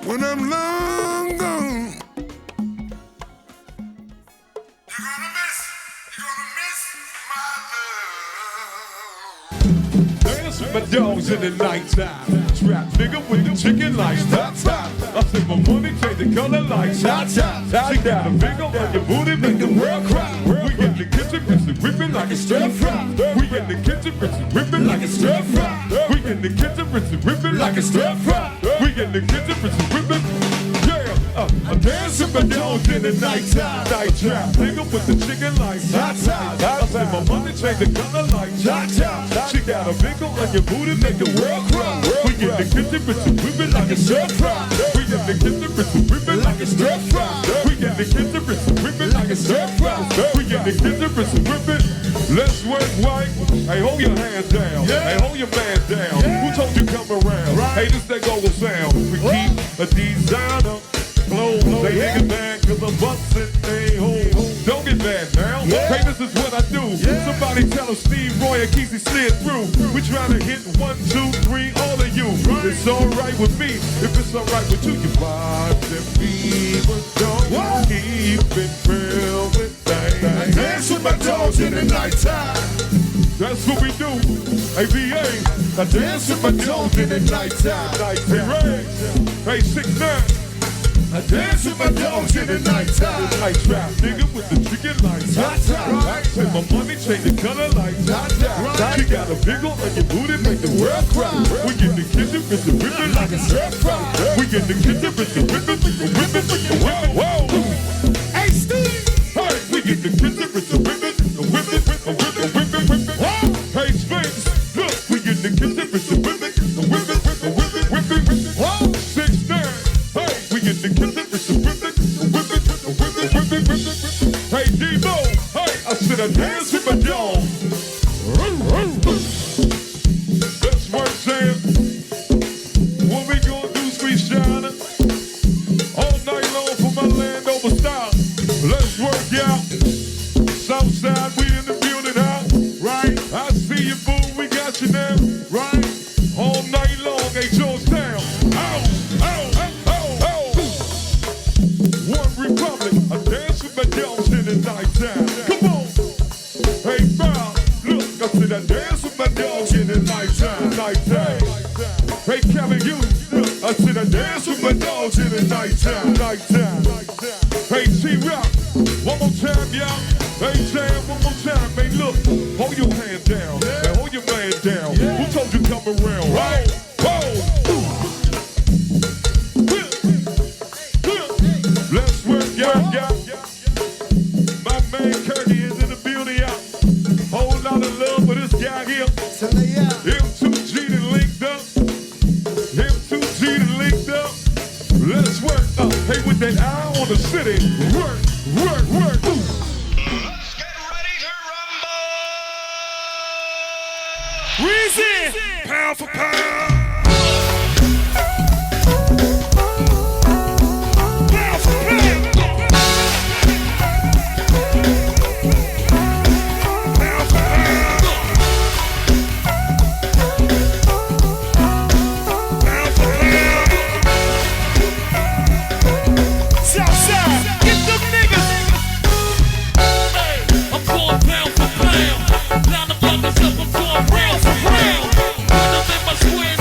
when I'm long gone. Dance with my dogs in the nighttime. Trap nigga with the chicken lights. Top top. I take my money, change the color like top top. She got a big on your booty, make the world cry. We in the kitchen, bitch, whipping like a stir fry. We in the kitchen, bitch, whipping like a stir fry. We in the kitchen, bitch, whipping like a stir fry. We in the kitchen, bitch, whipping. I'm dancing my dogs in the nighttime. Night trap, nigga with the chicken like top top. I say my money change the color like top top. She got a big on your booty, make the world cry. We in the kitchen, bitch, whipping like a stir fry. We in the kitchen, bitch, whipping like a stir fry. We in the kitchen, bitch, whipping like a stir fry. We in the kitchen, bitch, whipping. Let's work right. Hey, hold your hands down. Hey, hold your man down. Who told you come around? Hey, this that go sound. We keep a designer. Clothes, they niggas mad cause I'm bustin' they home. Don't get mad now. Hey, this is what I do. Somebody tell him Steve Roy and Keezy slid through. We tryna hit 1, 2, 3, all of you. It's alright with me. If it's alright with you, you vibe and people don't keep it real with things. Dance with my dogs in the nighttime. That's what we do. ABA. I dance with my dogs in the nighttime. Hey, 6'9". I dance with my dogs in the nighttime. I trap nigga with the chicken lights. Take my money, change the color like She got a big on your booty, make the world cry. We get the kitchen, bitch, whipping like a stir fry. We get the kitchen, bitch, whipping. Whoa. Hey, Steve. Hey, we get the kitchen, bitch, whipping. Hey, Sphinx. Look, we get the kitchen, bitch, whipping. 6'9". We get the kitchen, hey, D-Mo, hey, I said I dance with my dog. That's what I'm saying. What we gonna do, sweet Shiner? All night long for my land over style. Let's work out. Southside, we in the building out. Right, I see you, boo, we got you now. Right, all night long, hey, Georgetown. One Republic, I dance with my dogs in the nighttime. Come on, hey Bob, look, I said I dance with my dogs in the nighttime. Hey Kevin, you, look, I said I dance with my dogs in the nighttime. Hey T-Rock, one more time, y'all. Hey Sam, one more time, hey look, hold your hand down, and hold your man down. Who told you come around, right? Let's work, yeah. My man Kirky is in the building, yeah. Whole lot of love for this guy here. M2G that linked up. Let's work up. Hey, with that eye on the city. Work. Let's get ready to rumble. Reason. Pound for pound. Pound for pound, pound the fuckers up, I'm going round for round. Put them in my square,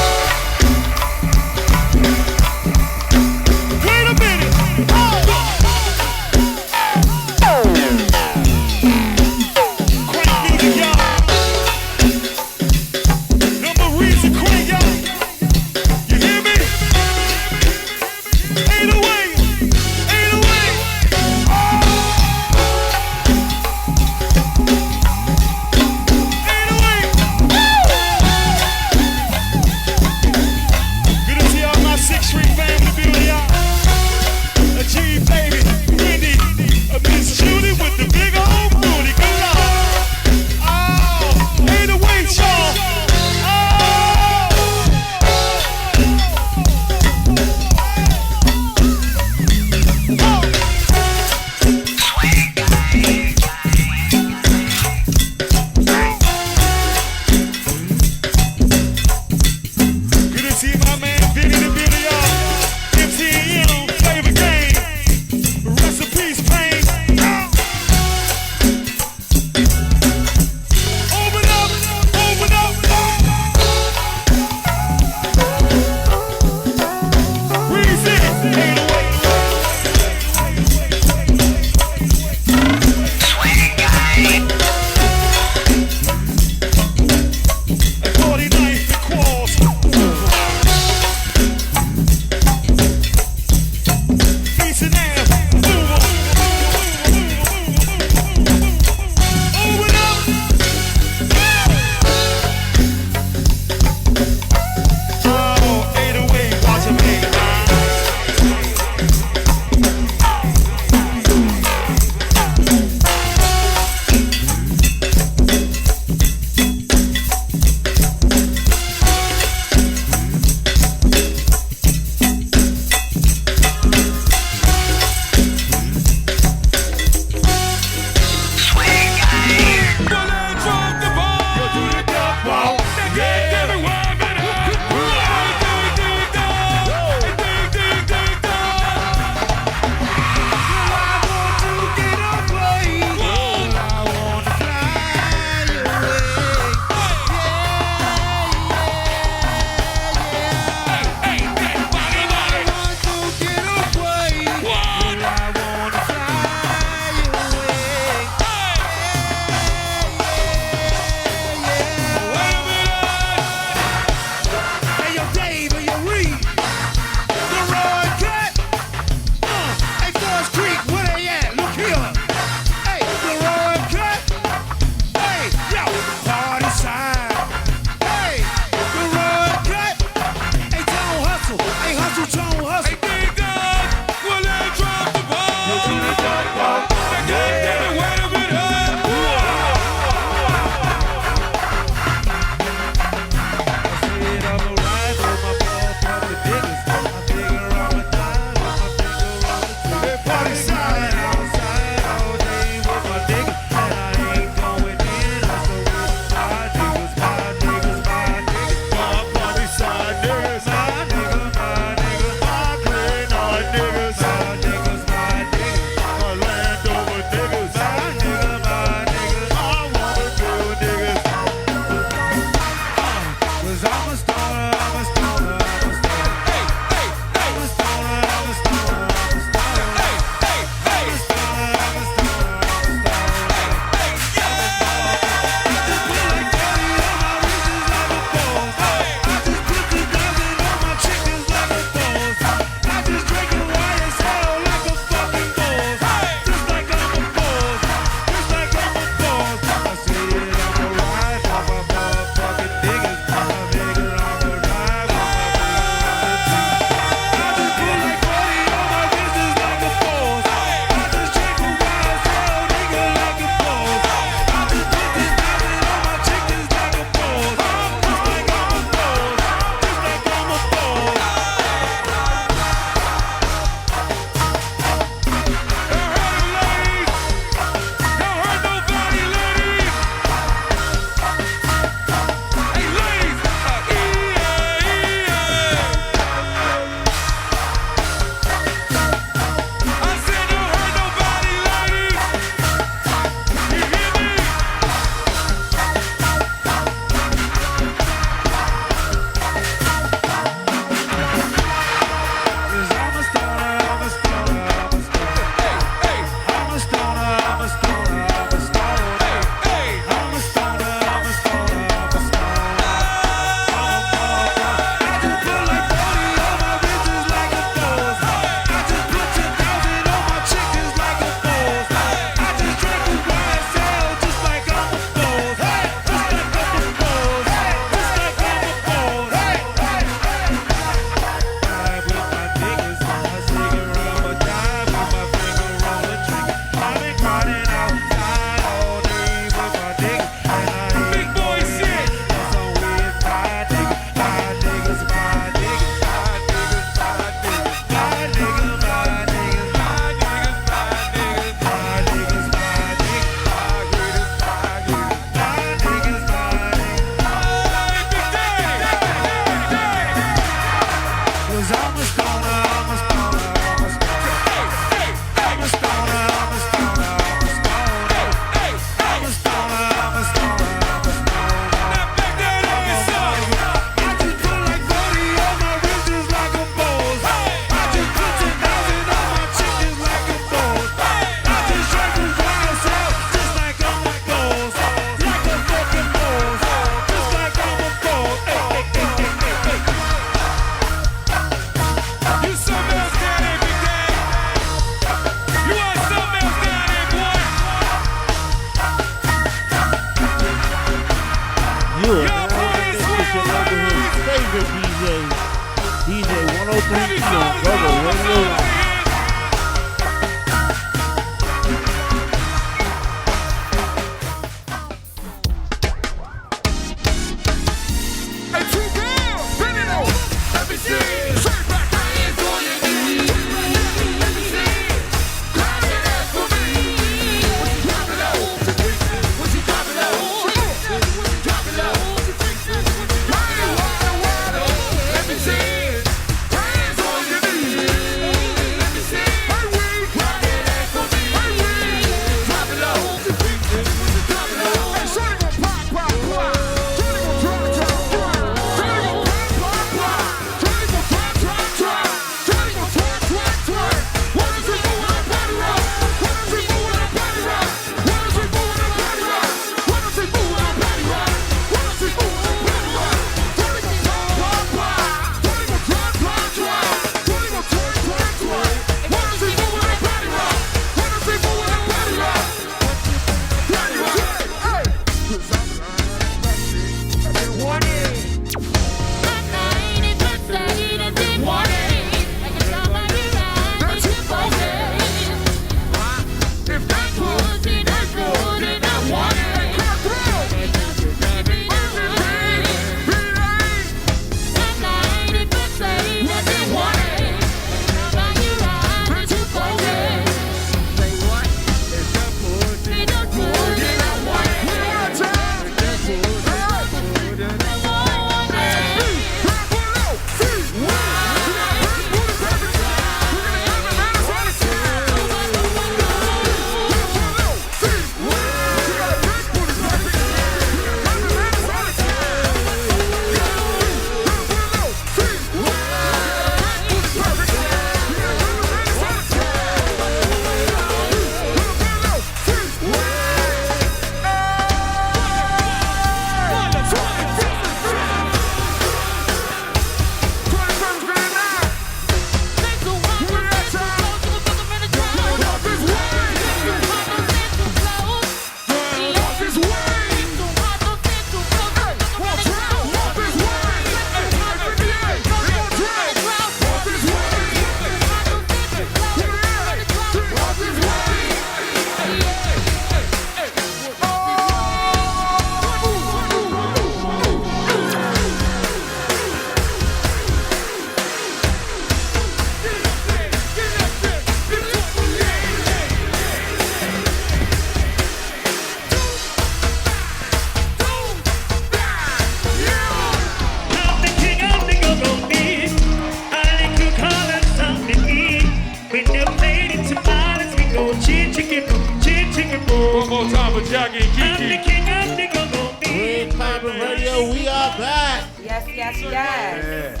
Carver, Jackie, and I'm the Kiki. king of the go-go Red Carpet Radio, we are back. Yes, yes, yes.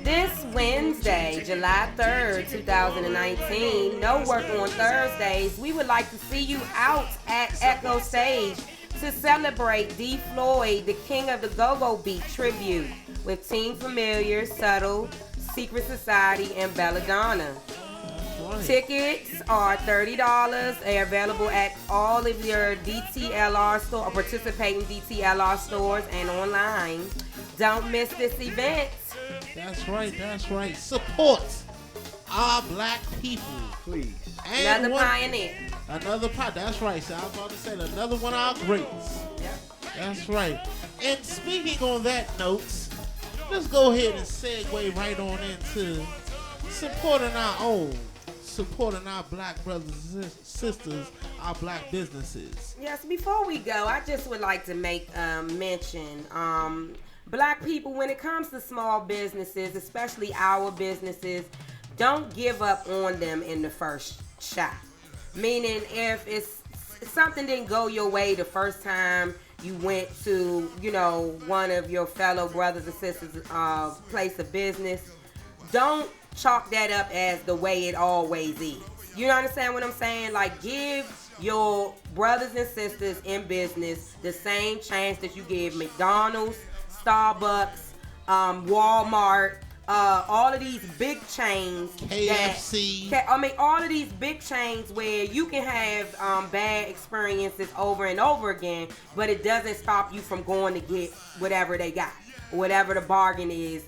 This Wednesday, July 3rd, 2019, no work on Thursdays. We would like to see you out at Echo Stage to celebrate D. Floyd, the king of the go-go beat tribute with Team Familiar, Subtle, Secret Society, and Belladonna. Tickets are $30. They are available at all of your DTLR store or participating DTLR stores and online. Don't miss this event. That's right, that's right. Support our black people. Please. And Another pioneer. That's right. So I was about to say another one of our greats. Yep. That's right. And speaking on that note, let's go ahead and segue right on into supporting our black brothers and sisters, our black businesses. Yes, before we go, I just would like to make mention, black people, when it comes to small businesses, especially our businesses, don't give up on them in the first shot. Meaning, if something didn't go your way the first time you went to, one of your fellow brothers and sisters' place of business, don't chalk that up as the way it always is. You understand what I'm saying? Like, give your brothers and sisters in business the same chance that you give McDonald's, Starbucks, Walmart, all of these big chains. KFC. All of these big chains where you can have bad experiences over and over again, but it doesn't stop you from going to get whatever they got. Whatever the bargain is,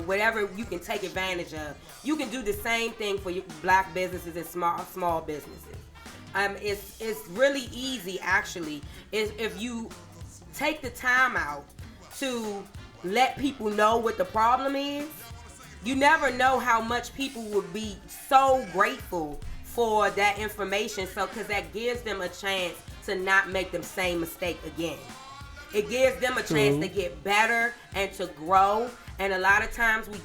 whatever you can take advantage of. You can do the same thing for your black businesses and small businesses. It's really easy, actually, if you take the time out to let people know what the problem is. You never know how much people would be so grateful for that information, because that gives them a chance to not make the same mistake again. It gives them a chance to get better and to grow. And a lot of times we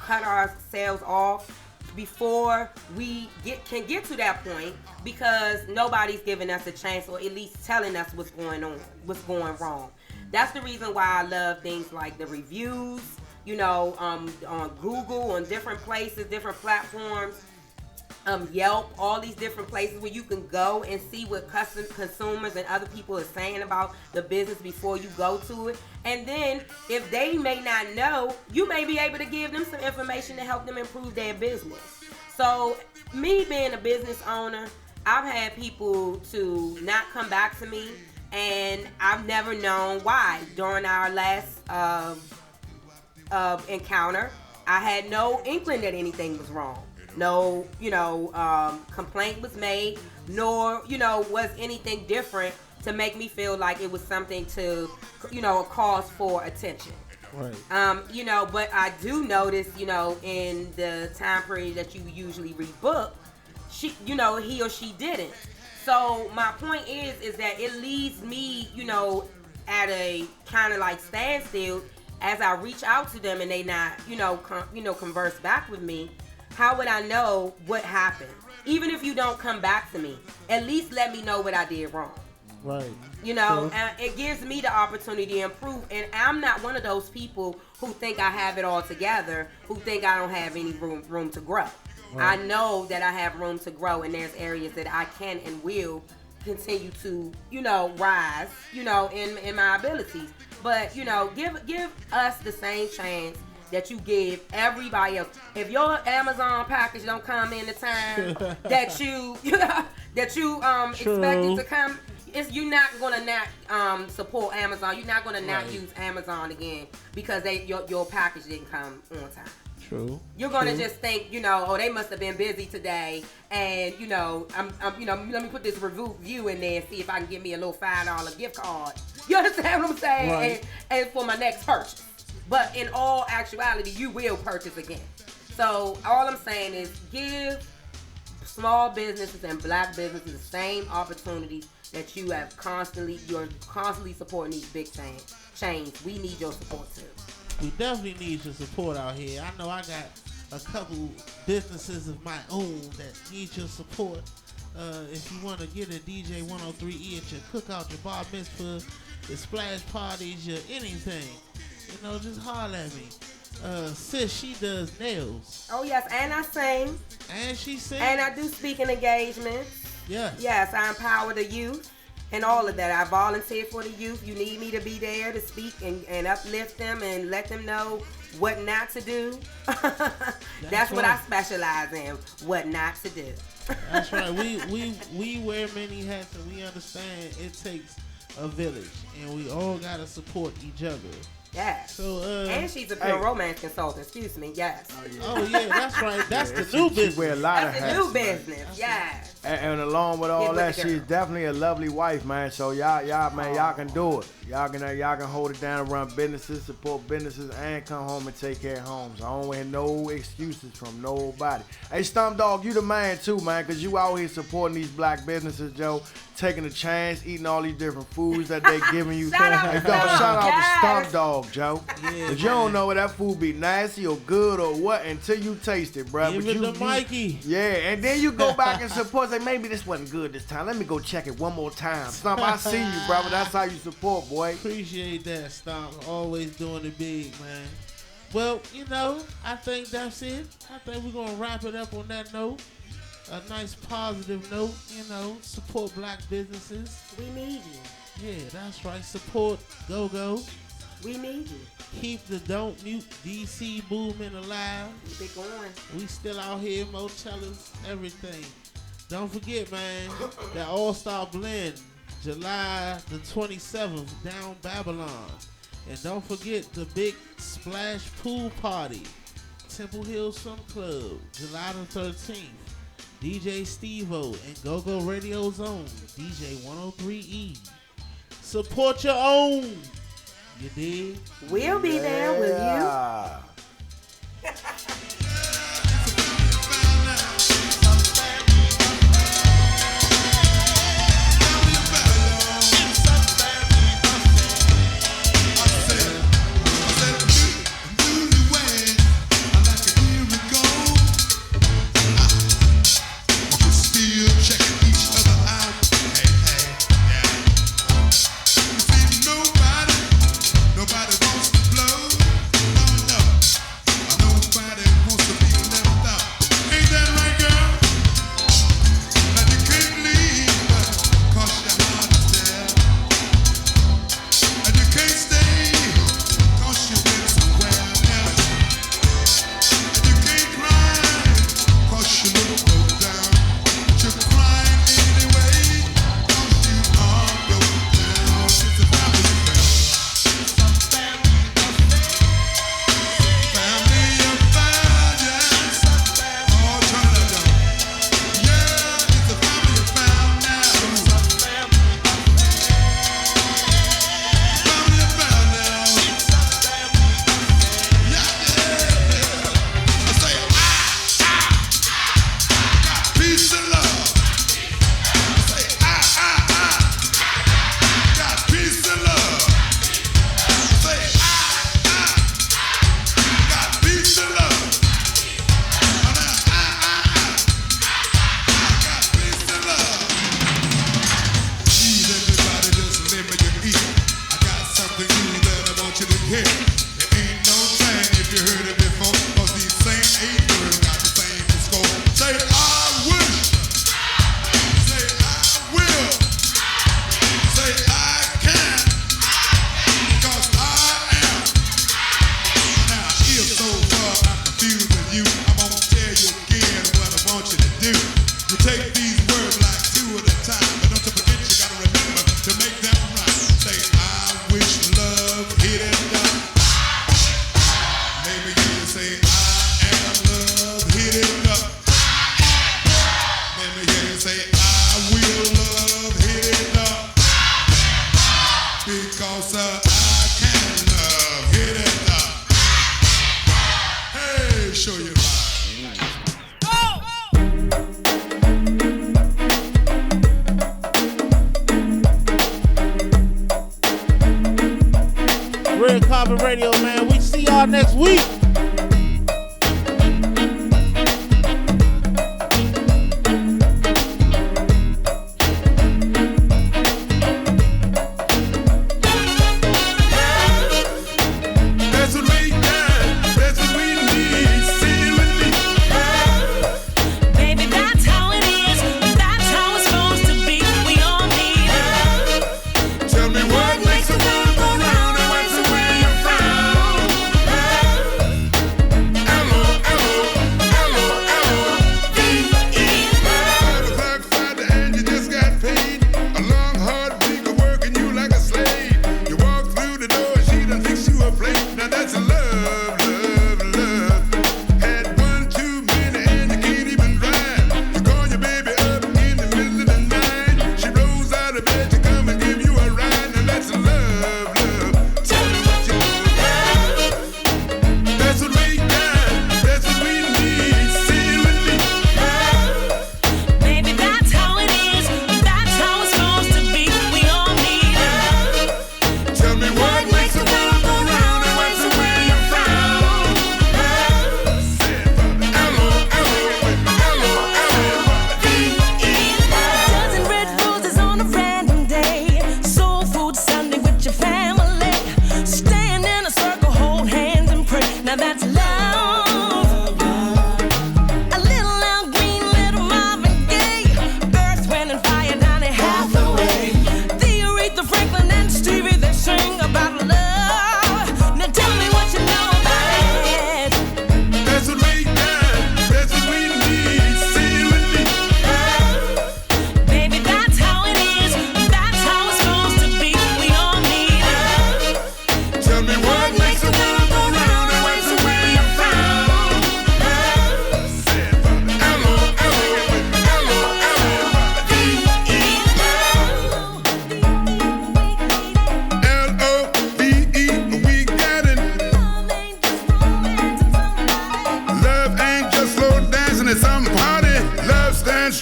cut ourselves off before we can get to that point, because nobody's giving us a chance, or at least telling us what's going on, what's going wrong. That's the reason why I love things like the reviews, on Google, on different places, different platforms. Yelp, all these different places where you can go and see what consumers and other people are saying about the business before you go to it. And then if they may not know, you may be able to give them some information to help them improve their business. So me being a business owner, I've had people to not come back to me, and I've never known why. During our last encounter, I had no inkling that anything was wrong. No, complaint was made, nor, was anything different to make me feel like it was something to, a cause for attention. Right. But I do notice, in the time period that you usually rebook, he or she didn't. So my point is that it leaves me, at a kind of like standstill as I reach out to them and they not, converse back with me. How would I know what happened? Even if you don't come back to me, at least let me know what I did wrong. Right. And it gives me the opportunity to improve. And I'm not one of those people who think I have it all together, who think I don't have any room to grow. Right. I know that I have room to grow, and there's areas that I can and will continue to, rise, in my abilities. But, give us the same chance that you give everybody else. If your Amazon package don't come in the time that you expect it to come, you're not gonna not support Amazon. You're not gonna not use Amazon again because your package didn't come on time. True. You're gonna just think, they must have been busy today, and let me put this review in there and see if I can get me a little $5 gift card. You understand what I'm saying? Right. And for my next purchase. But in all actuality, you will purchase again. So all I'm saying is give small businesses and black businesses the same opportunities that you're constantly supporting these big chains. We need your support too. We definitely need your support out here. I know I got a couple businesses of my own that need your support. If you want to get a DJ 103E at your cookout, your bar mitzvah, your splash parties, your anything, just holler at me. Sis, she does nails. Oh yes, and I sing. And she sings. And I do speaking engagements. Yes. Yes, I empower the youth and all of that. I volunteer for the youth. You need me to be there to speak and uplift them and let them know what not to do. That's what I specialize in, what not to do. That's right. We wear many hats, and we understand it takes a village, and we all gotta support each other. Yeah. So and she's a pure romance consultant. Excuse me. Yes. Oh yeah, that's right. That's the new business. Wear a lot of That's the hats, new business. Yes. And along with all that, she's definitely a lovely wife, man. So y'all, man, y'all can do it. Y'all can hold it down, run businesses, support businesses, and come home and take care of homes. I don't hear no excuses from nobody. Hey, Stump Dog, you the man too, man, because you out here supporting these black businesses, Joe. Taking a chance, eating all these different foods that they giving you. Shout out to Stump Dog, Joe. Yeah, Cause you don't know whether that food be nasty or good or what until you taste it, bro. Give it to Mikey. Yeah, and then you go back and support. Say maybe this wasn't good this time. Let me go check it one more time. Stump, I see you, brother. That's how you support, boy. Appreciate that, Stomp. Always doing it big, man. Well, I think that's it. I think we're going to wrap it up on that note. A nice positive note, support black businesses. We need you. Yeah, that's right. Support Go-Go. We need you. Keep the Don't Mute DC movement alive. Keep it going. We still out here, Motellas, everything. Don't forget, man, that All-Star Blend, July the 27th, down Babylon. And don't forget the big Splash Pool Party, Temple Hill Swim Club, July the 13th. DJ Steve-O and Go-Go Radio Zone, DJ 103E. Support your own. You dig? We'll be there with you. Nobody wants to blow. No, nobody wants to be left out. Ain't that right, girl? Now you can't leave, 'cause your heart is there. And you can't stay, 'cause you've been somewhere else. And you can't cry, 'cause you look broke down. But you're crying anyway, 'cause you are broke down. It's a family affair. Red Carpet Radio, man. We see y'all next week.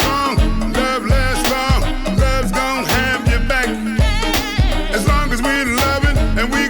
strong, love lasts long, love's gonna have your back. As long as we're loving and we